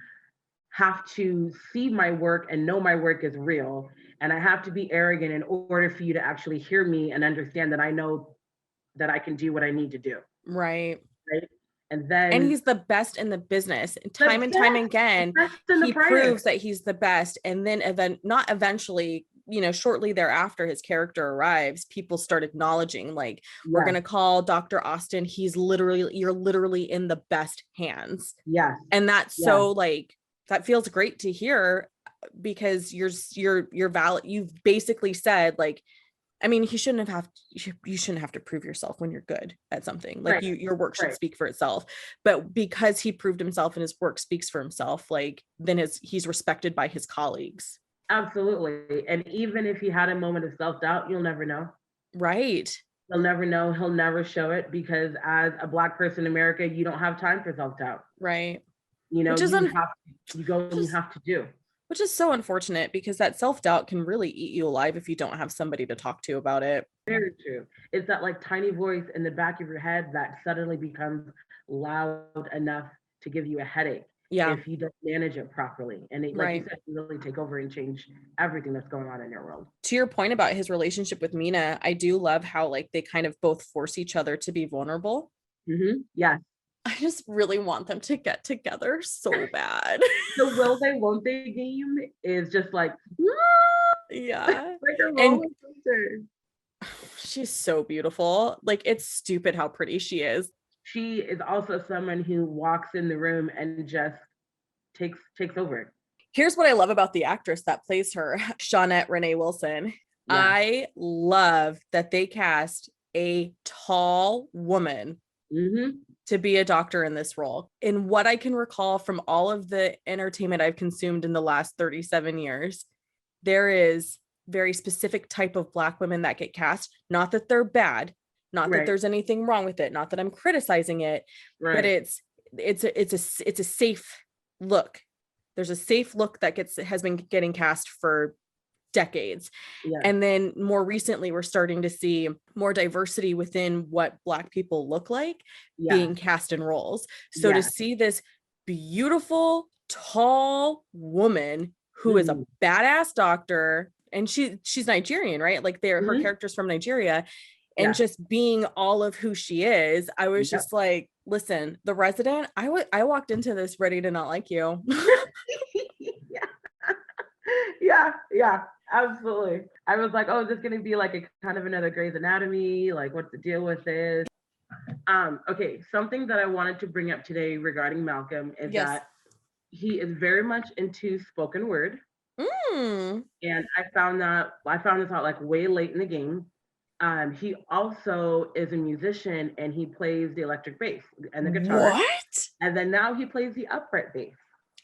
[SPEAKER 2] have to see my work and know my work is real. And I have to be arrogant in order for you to actually hear me and understand that I know that I can do what I need to do.
[SPEAKER 1] Right.
[SPEAKER 2] Right. And
[SPEAKER 1] And
[SPEAKER 2] then
[SPEAKER 1] he's the best in the business.
[SPEAKER 2] the,
[SPEAKER 1] And time
[SPEAKER 2] yes, the
[SPEAKER 1] again,
[SPEAKER 2] best and the
[SPEAKER 1] he proves
[SPEAKER 2] brightest.
[SPEAKER 1] that he's the best. And then not eventually, shortly thereafter his character arrives, people start acknowledging, like, we're
[SPEAKER 2] Yes,
[SPEAKER 1] gonna call Dr. Austin. You're literally in the best hands.
[SPEAKER 2] yes,
[SPEAKER 1] And that's
[SPEAKER 2] yes,
[SPEAKER 1] so like that feels great to hear because you're valid. You've basically said like, I mean, you shouldn't have to prove yourself when you're good at something. Like
[SPEAKER 2] right,
[SPEAKER 1] your work should
[SPEAKER 2] right.
[SPEAKER 1] speak for itself. But because he proved himself and his work speaks for himself, like then he's respected by his colleagues.
[SPEAKER 2] Absolutely. And even if he had a moment of self doubt, you'll never know.
[SPEAKER 1] Right.
[SPEAKER 2] He'll never know. He'll never show it because as a black person in America, you don't have time for self doubt.
[SPEAKER 1] Right.
[SPEAKER 2] You know,
[SPEAKER 1] Which is
[SPEAKER 2] you go and you
[SPEAKER 1] just
[SPEAKER 2] have to do.
[SPEAKER 1] which is so unfortunate because that self-doubt can really eat you alive if you don't have somebody to talk to about it.
[SPEAKER 2] Very true. It's that like tiny voice in the back of your head that suddenly becomes loud enough to give you a headache
[SPEAKER 1] Yeah.
[SPEAKER 2] if you don't manage it properly. And it, like you
[SPEAKER 1] Right.
[SPEAKER 2] said, can really take over and change everything that's going on in your world.
[SPEAKER 1] To your point about his relationship with Mina, I do love how like they kind of both force each other to be vulnerable.
[SPEAKER 2] Yes.
[SPEAKER 1] I just really want them to get together so bad.
[SPEAKER 2] The will they, won't they game is just like,
[SPEAKER 1] Yeah.
[SPEAKER 2] like a
[SPEAKER 1] And
[SPEAKER 2] roller coaster.
[SPEAKER 1] she's so beautiful. Like it's stupid how pretty she is.
[SPEAKER 2] She is also someone who walks in the room and just takes over.
[SPEAKER 1] Here's what I love about the actress that plays her, Shawnette Renee Wilson.
[SPEAKER 2] Yeah.
[SPEAKER 1] I love that they cast a tall woman
[SPEAKER 2] Mm-hmm.
[SPEAKER 1] to be a doctor in this role. In what I can recall from all of the entertainment I've consumed in the last 37 years, there is very specific type of black women that get cast. Not that they're bad, not that
[SPEAKER 2] Right.
[SPEAKER 1] there's anything wrong with it, not that I'm criticizing it, but
[SPEAKER 2] Right.
[SPEAKER 1] it's a safe look. There's a safe look that has been getting cast for decades.
[SPEAKER 2] Yeah.
[SPEAKER 1] And then more recently, we're starting to see more diversity within what Black people look like being cast in roles. So to see this beautiful, tall woman who is a badass doctor, and she's Nigerian, right? Like her character's from Nigeria, and just being all of who she is, I was just like, listen, The Resident, I walked into this ready to not like you.
[SPEAKER 2] Yeah, absolutely. I was like, oh, is this gonna be like a kind of another Grey's Anatomy? Like, what's the deal with this? Okay, something that I wanted to bring up today regarding Malcolm is that he is very much into spoken word. And I found this out like way late in the game. He also is a musician and he plays the electric bass and the guitar.
[SPEAKER 1] What?
[SPEAKER 2] And then now he plays the upright bass.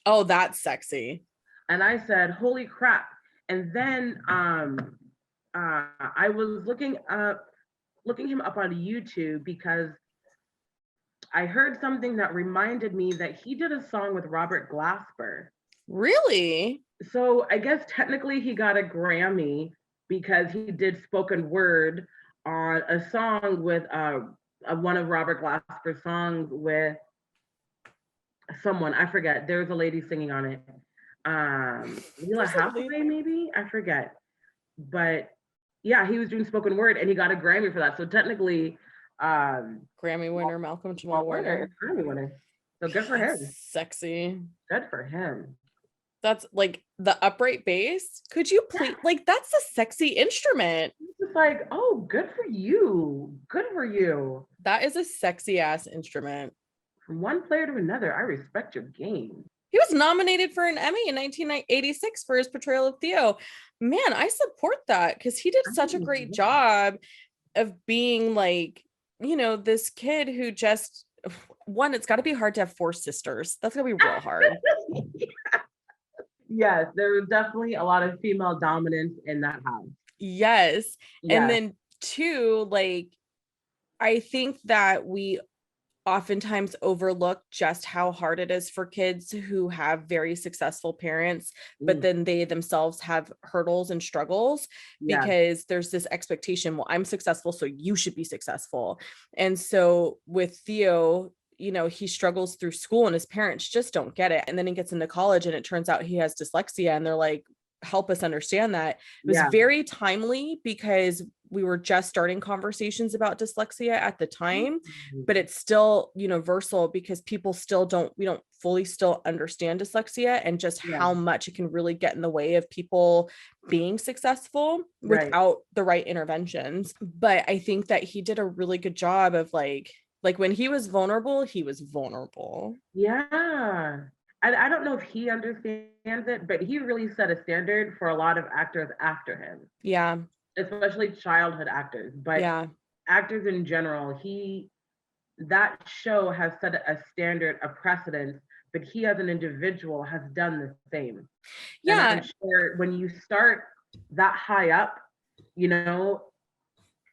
[SPEAKER 1] Oh, that's sexy.
[SPEAKER 2] And I said, holy crap. And then I was looking him up on YouTube because I heard something that reminded me that he did a song with Robert Glasper.
[SPEAKER 1] Really?
[SPEAKER 2] So I guess technically he got a Grammy because he did spoken word on a song with one of Robert Glasper's songs with someone. I forget. There was a lady singing on it. Leela Hathaway, maybe? I forget. But yeah, he was doing spoken word and he got a Grammy for that. So technically,
[SPEAKER 1] Grammy winner Malcolm Jamal Warner.
[SPEAKER 2] Grammy winner. So good for him.
[SPEAKER 1] Sexy.
[SPEAKER 2] Good for him.
[SPEAKER 1] That's like the upright bass. Could you please like that's a sexy instrument?
[SPEAKER 2] It's just like, oh, good for you. Good for you.
[SPEAKER 1] That is a sexy ass instrument.
[SPEAKER 2] From one player to another, I respect your game.
[SPEAKER 1] He was nominated for an Emmy in 1986 for his portrayal of Theo. Man, I support that because he did such a great job of being like, this kid who just, one, it's got to be hard to have four sisters. That's going to be real hard.
[SPEAKER 2] Yes, there was definitely a lot of female dominance in that house.
[SPEAKER 1] Yes. And then two, like, I think that we oftentimes overlook just how hard it is for kids who have very successful parents, but
[SPEAKER 2] Mm,
[SPEAKER 1] then they themselves have hurdles and struggles,
[SPEAKER 2] yeah,
[SPEAKER 1] because there's this expectation, well, I'm successful, so you should be successful. And so with Theo, he struggles through school and his parents just don't get it. And then he gets into college and it turns out he has dyslexia, and they're like, help us understand that. It was
[SPEAKER 2] yeah,
[SPEAKER 1] very timely because we were just starting conversations about dyslexia at the time,
[SPEAKER 2] mm,
[SPEAKER 1] but it's still universal because people still we don't fully still understand dyslexia and just
[SPEAKER 2] yeah,
[SPEAKER 1] how much it can really get in the way of people being successful
[SPEAKER 2] right.
[SPEAKER 1] without the right interventions. But I think that he did a really good job of like when he was vulnerable, he was vulnerable.
[SPEAKER 2] Yeah. I don't know if he understands it, but he really set a standard for a lot of actors after him,
[SPEAKER 1] Yeah.
[SPEAKER 2] especially childhood actors, but
[SPEAKER 1] Yeah.
[SPEAKER 2] actors in general. That show has set a standard, a precedent, but he as an individual has done the same. And I'm
[SPEAKER 1] Yeah.
[SPEAKER 2] sure when you start that high up, you know,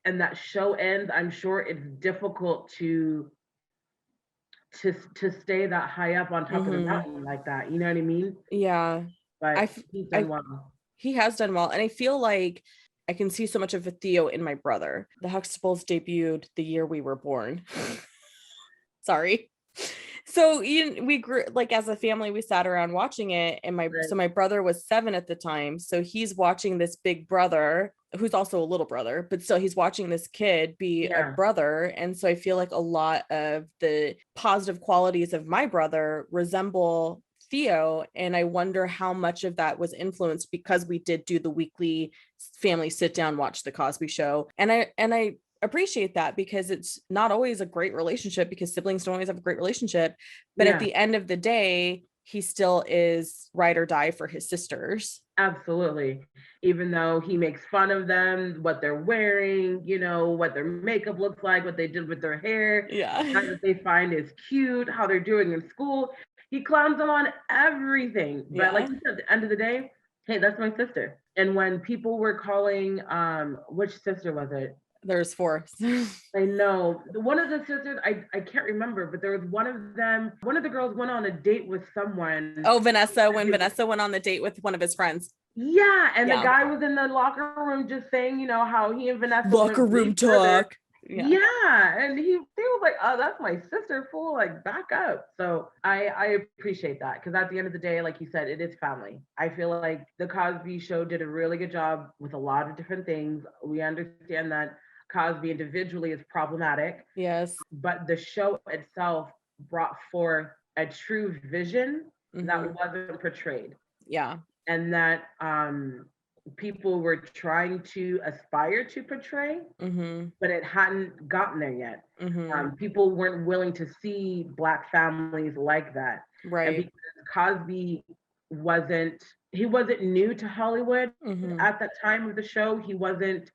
[SPEAKER 2] and that show ends, I'm sure it's difficult to stay that high up on top of the
[SPEAKER 1] Mm-hmm.
[SPEAKER 2] mountain like that. You know what I mean?
[SPEAKER 1] Yeah.
[SPEAKER 2] But
[SPEAKER 1] I
[SPEAKER 2] he's done
[SPEAKER 1] I
[SPEAKER 2] well.
[SPEAKER 1] He has done well. And I feel like I can see so much of a Theo in my brother. The Huxtables debuted the year we were born. Sorry. So we grew, like, as a family, we sat around watching it, and
[SPEAKER 2] Right.
[SPEAKER 1] my brother was 7 at the time. So he's watching this big brother who's also a little brother, but still he's watching this kid be a
[SPEAKER 2] Yeah.
[SPEAKER 1] brother. And so I feel like a lot of the positive qualities of my brother resemble Theo. And I wonder how much of that was influenced because we did do the weekly family sit down, watch the Cosby Show. And I appreciate that, because it's not always a great relationship, because siblings don't always have a great relationship. But at
[SPEAKER 2] Yeah.
[SPEAKER 1] the end of the day, he still is ride or die for his sisters.
[SPEAKER 2] Absolutely. Even though he makes fun of them, what they're wearing, what their makeup looks like, what they did with their hair,
[SPEAKER 1] Yeah.
[SPEAKER 2] guys that they find is cute, how they're doing in school. He clowns them on everything. But like
[SPEAKER 1] Yeah.
[SPEAKER 2] you said, at the end of the day, hey, that's my sister. And when people were calling, which sister was it?
[SPEAKER 1] There's 4.
[SPEAKER 2] I know. One of the sisters, I can't remember, but there was one of them, one of the girls went on a date with someone.
[SPEAKER 1] Oh, Vanessa, when Vanessa went on the date with one of his friends.
[SPEAKER 2] Yeah, and the
[SPEAKER 1] Yeah.
[SPEAKER 2] guy was in the locker room just saying, how he and Vanessa
[SPEAKER 1] Locker
[SPEAKER 2] went way
[SPEAKER 1] room
[SPEAKER 2] further.
[SPEAKER 1] talk. Yeah.
[SPEAKER 2] Yeah, and they was like, "Oh, that's my sister, fool! Like, back up." So I appreciate that, because at the end of the day, like you said, it is family. I feel like the Cosby Show did a really good job with a lot of different things. We understand that Cosby individually is problematic,
[SPEAKER 1] Yes.
[SPEAKER 2] but the show itself brought forth a true vision that
[SPEAKER 1] Mm-hmm.
[SPEAKER 2] wasn't portrayed,
[SPEAKER 1] Yeah.
[SPEAKER 2] and that people were trying to aspire to portray,
[SPEAKER 1] Mm-hmm.
[SPEAKER 2] but it hadn't gotten there yet.
[SPEAKER 1] Mm-hmm.
[SPEAKER 2] People weren't willing to see Black families like that. And
[SPEAKER 1] Right.
[SPEAKER 2] because Cosby wasn't new to Hollywood
[SPEAKER 1] Mm-hmm.
[SPEAKER 2] at that time of the show. He wasn't,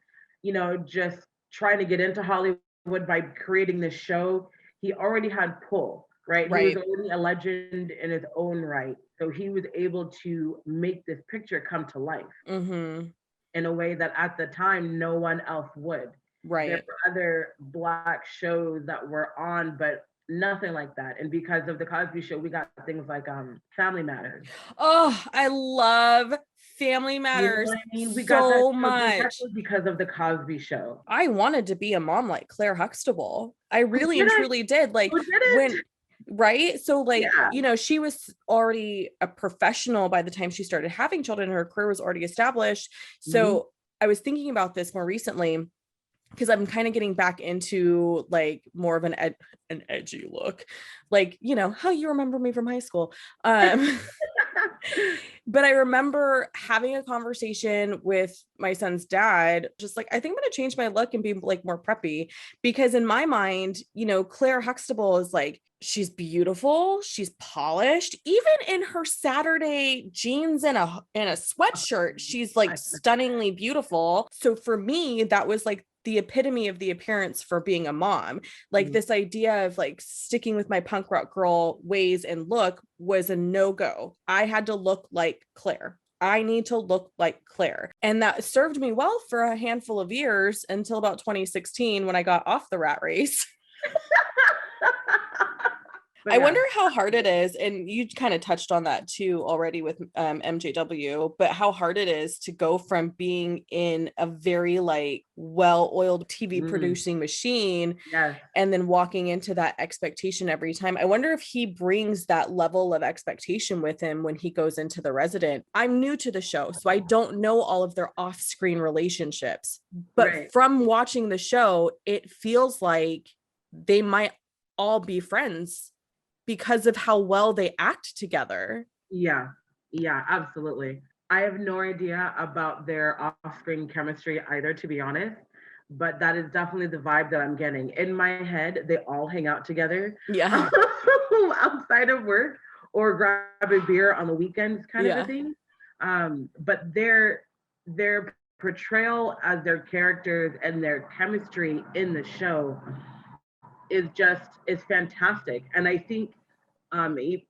[SPEAKER 2] just trying to get into Hollywood by creating this show. He already had pull, right? He was
[SPEAKER 1] Right.
[SPEAKER 2] already a legend in his own right. So he was able to make this picture come to life
[SPEAKER 1] Mm-hmm.
[SPEAKER 2] in a way that at the time no one else would. There
[SPEAKER 1] Right.
[SPEAKER 2] were other Black shows that were on, but nothing like that. And because of the Cosby Show, we got things like Family Matters.
[SPEAKER 1] Oh, I love Family
[SPEAKER 2] You know
[SPEAKER 1] Matters
[SPEAKER 2] what I mean? We got that
[SPEAKER 1] so
[SPEAKER 2] show
[SPEAKER 1] much.
[SPEAKER 2] directly because of the Cosby Show.
[SPEAKER 1] I wanted to be a mom like Claire Huxtable. I
[SPEAKER 2] Who
[SPEAKER 1] really and
[SPEAKER 2] didn't?
[SPEAKER 1] truly did. Like,
[SPEAKER 2] Who didn't?
[SPEAKER 1] when, right? So, like,
[SPEAKER 2] Yeah.
[SPEAKER 1] she was already a professional by the time she started having children. Her career was already established.
[SPEAKER 2] Mhm.
[SPEAKER 1] So I was thinking about this more recently, because I'm kind of getting back into like more of an edgy look, like, how you remember me from high school. But I remember having a conversation with my son's dad, just like, I think I'm going to change my look and be like more preppy, because in my mind, Claire Huxtable is like, she's beautiful, she's polished, even in her Saturday jeans and a sweatshirt, she's like stunningly beautiful. So for me, that was like the epitome of the appearance for being a mom. Like, this idea of like sticking with my punk rock girl ways and look was a no-go. I had to look like Claire. I need to look like Claire. And that served me well for a handful of years until about 2016 when I got off the rat race.
[SPEAKER 2] But
[SPEAKER 1] I
[SPEAKER 2] yeah.
[SPEAKER 1] wonder how hard it is, and you kind of touched on that too already with MJW, but how hard it is to go from being in a very like well-oiled TV producing machine
[SPEAKER 2] Yes.
[SPEAKER 1] and then walking into that expectation every time. I wonder if he brings that level of expectation with him when he goes into The Resident. I'm new to the show, so I don't know all of their off-screen relationships, but
[SPEAKER 2] Right.
[SPEAKER 1] from watching the show, it feels like they might all be friends because of how well they act together.
[SPEAKER 2] Yeah. Yeah, absolutely. I have no idea about their off-screen chemistry either, to be honest, but that is definitely the vibe that I'm getting. In my head, they all hang out together
[SPEAKER 1] Yeah.
[SPEAKER 2] outside of work or grab a beer on the weekends kind of a
[SPEAKER 1] Yeah.
[SPEAKER 2] thing. But their portrayal as their characters and their chemistry in the show is fantastic. And I think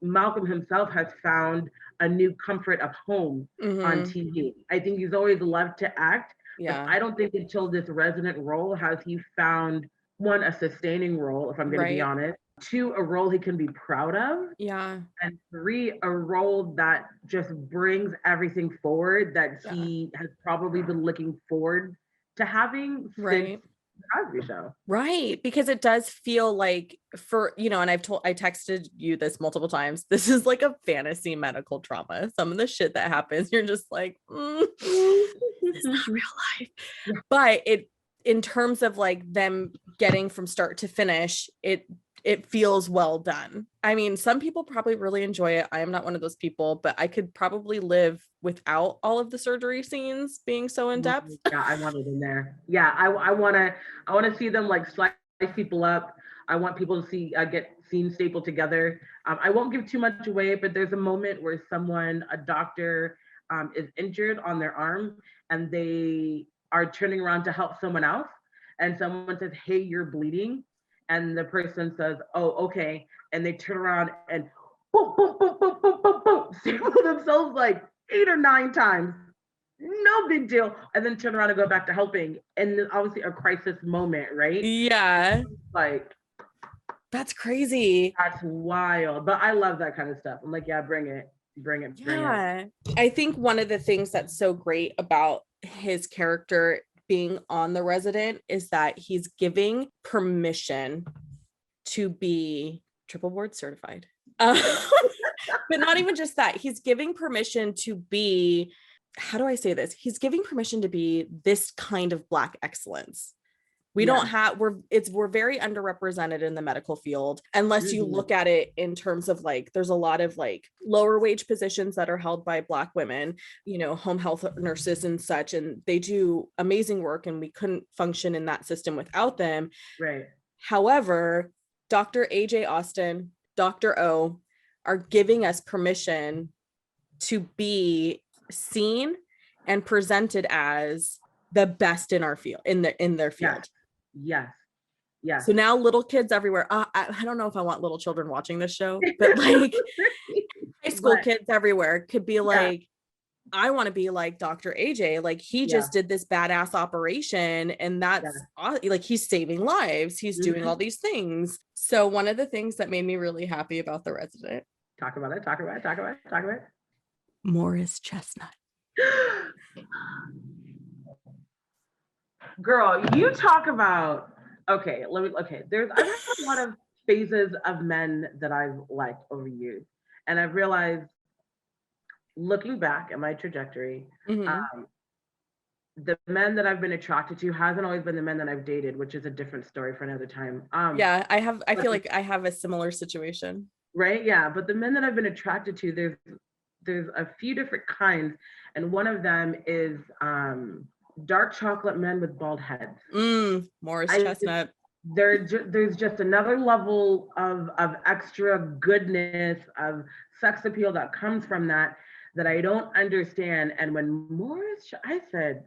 [SPEAKER 2] Malcolm himself has found a new comfort of home on
[SPEAKER 1] Mm-hmm.
[SPEAKER 2] TV. I think he's always loved to act, but
[SPEAKER 1] Yeah.
[SPEAKER 2] I don't think until this Resident role has he found one, a sustaining role, if I'm going to be
[SPEAKER 1] Right.
[SPEAKER 2] honest, two, a role he can be proud of,
[SPEAKER 1] Yeah.
[SPEAKER 2] and three, a role that just brings everything forward that
[SPEAKER 1] Yeah.
[SPEAKER 2] he has probably been looking forward to having since
[SPEAKER 1] Right.
[SPEAKER 2] the Cosby Show.
[SPEAKER 1] Right. Because it does feel like and I texted you this multiple times. This is like a fantasy medical trauma. Some of the shit that happens, you're just like, it's not real life.
[SPEAKER 2] Yeah.
[SPEAKER 1] But in terms of like them getting from start to finish, it feels well done. I mean, some people probably really enjoy it. I am not one of those people, but I could probably live without all of the surgery scenes being so in depth.
[SPEAKER 2] Yeah, I want it in there. Yeah, I want to see them like slice people up. I want people to see get scenes stapled together. I won't give too much away, but there's a moment where a doctor, is injured on their arm, and they are turning around to help someone else, and someone says, "Hey, you're bleeding," and the person says, "Oh, okay," and they turn around and boom, boom, boom, boom, boom, boom, boom, staple themselves like 8 or 9 times, no big deal, and then turn around and go back to helping. And then obviously a crisis moment, right?
[SPEAKER 1] Yeah.
[SPEAKER 2] Like,
[SPEAKER 1] That's crazy.
[SPEAKER 2] that's wild. But I love that kind of stuff. I'm like, yeah, bring it, bring it, bring it.
[SPEAKER 1] Yeah. I think one of the things that's so great about his character being on The Resident is that he's giving permission to be triple board certified. But not even just that, he's giving permission to be, how do I say this? He's giving permission to be this kind of Black excellence. We don't have, we're very underrepresented in the medical field, unless you look at it in terms of like, there's a lot of like lower wage positions that are held by Black women, home health nurses and such, and they do amazing work, and we couldn't function in that system without them.
[SPEAKER 2] Right.
[SPEAKER 1] However, Dr. AJ Austin, Dr. O are giving us permission to be seen and presented as the best in our field, in their field.
[SPEAKER 2] Yes. Yes.
[SPEAKER 1] So now little kids everywhere. I don't know if I want little children watching this show, but like high school kids everywhere could be like, I want to be like Dr. AJ. Like he just did this badass operation, and that's like he's saving lives. He's doing all these things. So one of the things that made me really happy about The Resident.
[SPEAKER 2] Talk about it.
[SPEAKER 1] Morris Chestnut.
[SPEAKER 2] Girl, you talk about, I've had a lot of phases of men that I've liked over years. And I've realized, looking back at my trajectory, the men that I've been attracted to hasn't always been the men that I've dated, which is a different story for another time.
[SPEAKER 1] I feel like I have a similar situation.
[SPEAKER 2] Right? Yeah. But the men that I've been attracted to, there's a few different kinds. And one of them is dark chocolate men with bald heads.
[SPEAKER 1] Morris Chestnut.
[SPEAKER 2] There's just another level of extra goodness, of sex appeal that comes from that I don't understand. And when I said,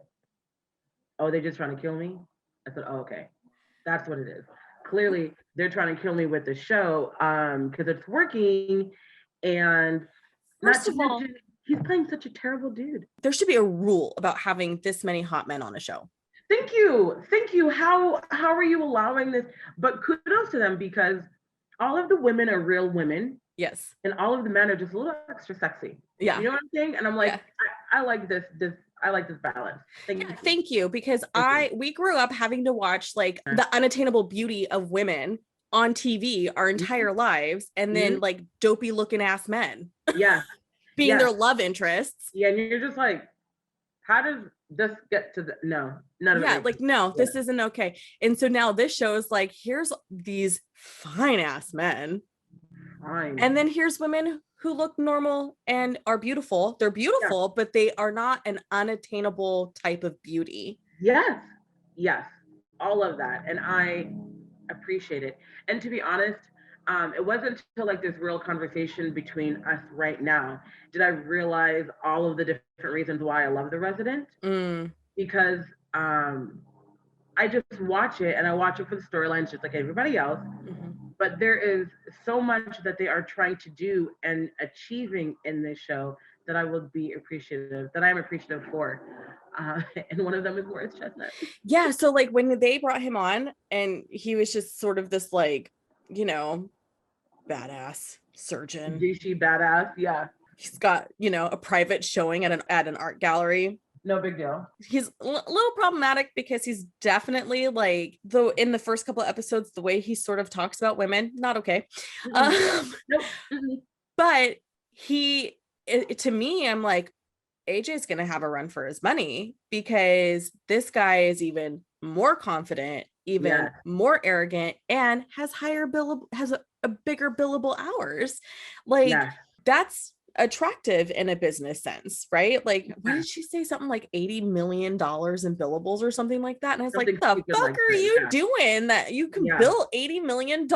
[SPEAKER 2] "Oh, they're just trying to kill me," I said, "Oh, okay, that's what it is. Clearly, they're trying to kill me with the show because it's working." And
[SPEAKER 1] First of all,
[SPEAKER 2] He's playing such a terrible dude.
[SPEAKER 1] There should be a rule about having this many hot men on a show.
[SPEAKER 2] Thank you. How are you allowing this? But kudos to them, because all of the women are real women.
[SPEAKER 1] Yes.
[SPEAKER 2] And all of the men are just a little extra sexy.
[SPEAKER 1] Yeah.
[SPEAKER 2] You know what I'm saying? And I'm like, I like this I like this balance.
[SPEAKER 1] Thank you. Because we grew up having to watch like the unattainable beauty of women on TV our entire lives, and then like dopey looking ass men.
[SPEAKER 2] Yeah.
[SPEAKER 1] Being their love interests.
[SPEAKER 2] Yeah, and you're just like, how does this get to the none of it?
[SPEAKER 1] Like, no, this isn't okay. And so now this show is like, here's these fine ass men.
[SPEAKER 2] Fine.
[SPEAKER 1] And then here's women who look normal and are beautiful. They're beautiful, but they are not an unattainable type of beauty.
[SPEAKER 2] Yes. All of that. And I appreciate it. And to be honest, it wasn't until like this real conversation between us right now did I realize all of the different reasons why I love The Resident. Because I just watch it, and I watch it for the storylines just like everybody else. But there is so much that they are trying to do and achieving in this show that I will be appreciative, that I'm appreciative for. And one of them is Morris Chestnut.
[SPEAKER 1] Yeah. So like when they brought him on, and he was just sort of this like, you know, badass surgeon.
[SPEAKER 2] Douchey badass. Yeah.
[SPEAKER 1] He's got, you know, a private showing at an art gallery.
[SPEAKER 2] No big deal.
[SPEAKER 1] He's a little problematic because he's definitely like, though in the first couple of episodes, the way he sort of talks about women, not okay.
[SPEAKER 2] Nope.
[SPEAKER 1] But to me, I'm like, AJ's going to have a run for his money, because this guy is even more confident, even more arrogant, and has a bigger billable hours. Like that's attractive in a business sense, right? Like, what did she say? Something like $80 million in billables or something like that. And I was like, the fuck are you doing that you can bill $80 million?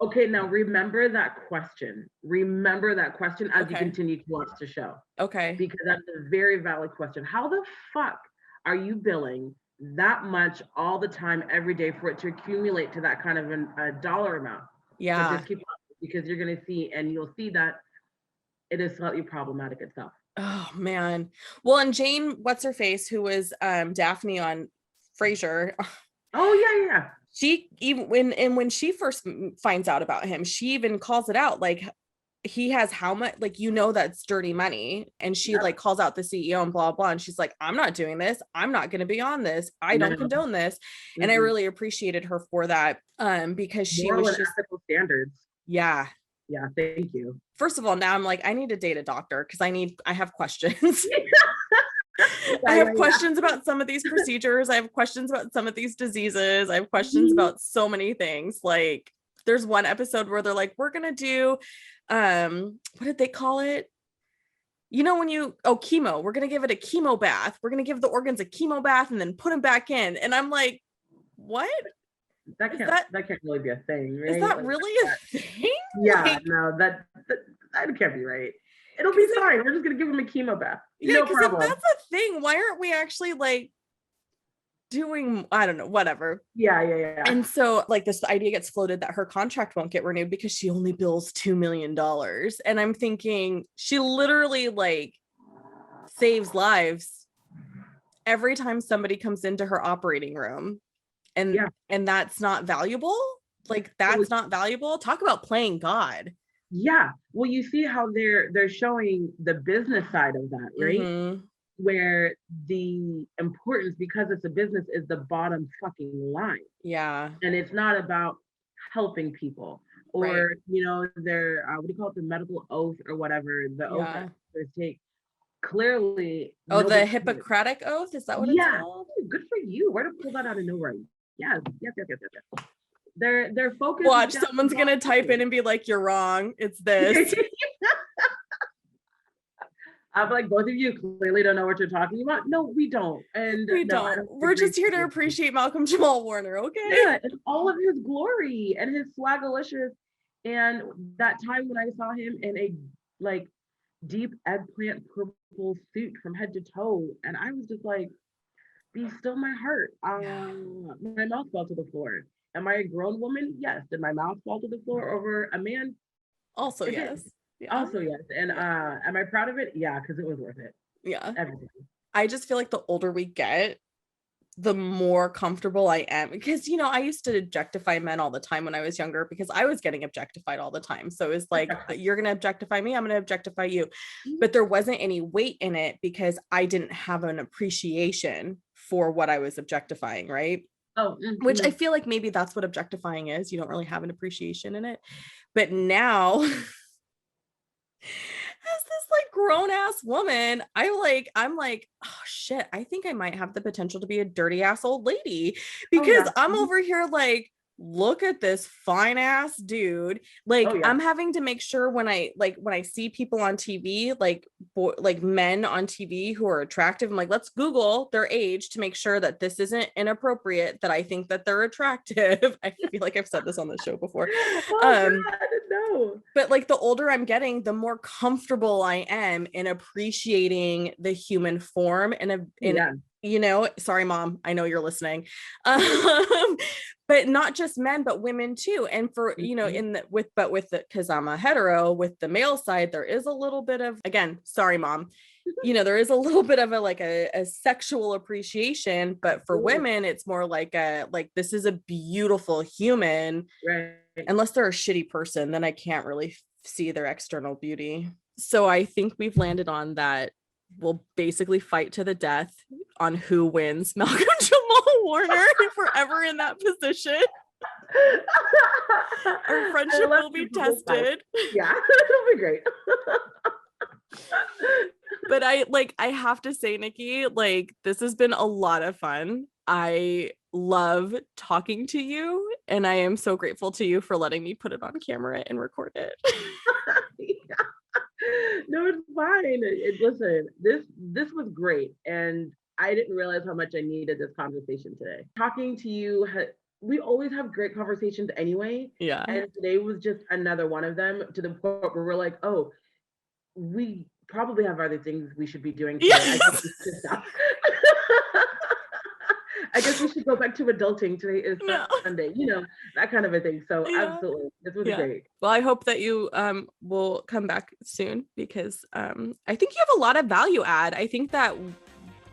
[SPEAKER 2] Okay, now remember that question as you continue to watch the show.
[SPEAKER 1] Okay.
[SPEAKER 2] Because that's a very valid question. How the fuck are you billing that much all the time, every day, for it to accumulate to that kind of a dollar amount?
[SPEAKER 1] Yeah.
[SPEAKER 2] So just keep up, because you're going to see, and you'll see that it is slightly problematic itself.
[SPEAKER 1] Oh man. Well, and Jane, what's her face, who was Daphne on Frasier.
[SPEAKER 2] Oh yeah.
[SPEAKER 1] She even when she first finds out about him, she even calls it out, like he has how much, like, you know, that's dirty money. And she like calls out the CEO and blah blah, and she's like, I'm not doing this, I'm not going to be on this, I don't condone this. And I really appreciated her for that, because she was just
[SPEAKER 2] ethical standards.
[SPEAKER 1] Yeah,
[SPEAKER 2] thank you.
[SPEAKER 1] First of all, now I'm like, I need to date a doctor, because I have questions. I have questions about some of these procedures. I have questions about some of these diseases. I have questions about so many things. Like, there's one episode where they're like, we're gonna do what did they call it? You know, when chemo, we're gonna give it a chemo bath. We're gonna give the organs a chemo bath and then put them back in. And I'm like, what?
[SPEAKER 2] That can't really be a thing, right?
[SPEAKER 1] Is that really a thing?
[SPEAKER 2] Yeah, like, no, that can't be right. It'll be fine. We're just gonna give him a chemo bath.
[SPEAKER 1] Yeah, because if that's a thing, why aren't we actually like doing, I don't know, whatever.
[SPEAKER 2] Yeah.
[SPEAKER 1] And so like this idea gets floated that her contract won't get renewed because she only bills $2 million. And I'm thinking, she literally like saves lives every time somebody comes into her operating room. And that's not valuable. Like, that's not valuable. Talk about playing God.
[SPEAKER 2] Yeah. Well, you see how they're showing the business side of that, right? Where the importance, because it's a business, is the bottom fucking line.
[SPEAKER 1] Yeah.
[SPEAKER 2] And it's not about helping people, or you know, their what do you call it, the medical oath or whatever, the oath that they take. Clearly,
[SPEAKER 1] the Hippocratic oath, is that what it's called?
[SPEAKER 2] Good for you. Where to pull that out of nowhere? Yes. They're focused.
[SPEAKER 1] Watch, someone's gonna type in and be like, you're wrong, it's this.
[SPEAKER 2] I'm like, both of you clearly don't know what you're talking about. No, we don't. And
[SPEAKER 1] we don't. We're just here to appreciate Malcolm Jamal Warner, okay?
[SPEAKER 2] Yeah, and all of his glory and his swagalicious. And that time when I saw him in a like deep eggplant purple suit from head to toe, and I was just like, be still my heart. My mouth fell to the floor. Am I a grown woman? Yes. Did my mouth fall to the floor over a man?
[SPEAKER 1] Also, yes. Yeah.
[SPEAKER 2] Also, yes. And am I proud of it? Yeah, because it was worth it.
[SPEAKER 1] Yeah.
[SPEAKER 2] Everything.
[SPEAKER 1] I just feel like the older we get, the more comfortable I am, because I used to objectify men all the time when I was younger because I was getting objectified all the time. So it's like, you're going to objectify me, I'm going to objectify you. But there wasn't any weight in it because I didn't have an appreciation for what I was objectifying, right?
[SPEAKER 2] Oh,
[SPEAKER 1] Which I feel like maybe that's what objectifying is. You don't really have an appreciation in it. But now as this like grown ass woman, I'm like, oh shit, I think I might have the potential to be a dirty ass old lady,
[SPEAKER 2] oh
[SPEAKER 1] because
[SPEAKER 2] yeah.
[SPEAKER 1] I'm over here like, look at this fine ass dude. Like,
[SPEAKER 2] Oh yeah.
[SPEAKER 1] I'm having to make sure when I see people on TV, like men on TV who are attractive, I'm like, let's Google their age to make sure that this isn't inappropriate, that I think that they're attractive. I feel like I've said this on the show before.
[SPEAKER 2] Oh God, no.
[SPEAKER 1] But like the older I'm getting, the more comfortable I am in appreciating the human form sorry, mom, I know you're listening. But not just men, but women too. And for, with the, cause I'm a hetero, with the male side, there is a little bit of, again, sorry, mom, there is a little bit of a sexual appreciation, but for women, it's more like this is a beautiful human.
[SPEAKER 2] Right.
[SPEAKER 1] Unless they're a shitty person, then I can't really see their external beauty. So I think we've landed on that. We'll basically fight to the death on who wins, Malcolm Jamal Warner, if we're ever in that position. Our friendship will be tested.
[SPEAKER 2] Yeah, it'll be great.
[SPEAKER 1] But I have to say, Nikki, like, this has been a lot of fun. I love talking to you, and I am so grateful to you for letting me put it on camera and record it.
[SPEAKER 2] Yeah. No, it's fine. Listen, this was great, and I didn't realize how much I needed this conversation today. Talking to you, we always have great conversations anyway.
[SPEAKER 1] Yeah.
[SPEAKER 2] And today was just another one of them, to the point where we're like, oh, we probably have other things we should be doing today. Yes. I guess we should go back to adulting. Today is Sunday, that kind of a thing. So absolutely, this was great.
[SPEAKER 1] Well, I hope that you will come back soon, because I think you have a lot of value add. I think that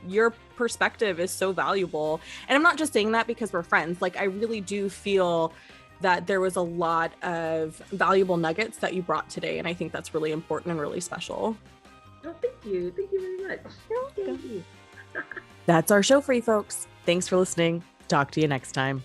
[SPEAKER 1] your perspective is so valuable. And I'm not just saying that because we're friends. Like, I really do feel that there was a lot of valuable nuggets that you brought today. And I think that's really important and really special.
[SPEAKER 2] Oh, thank you. Thank you very much. Thank you.
[SPEAKER 1] That's our show for you folks. Thanks for listening. Talk to you next time.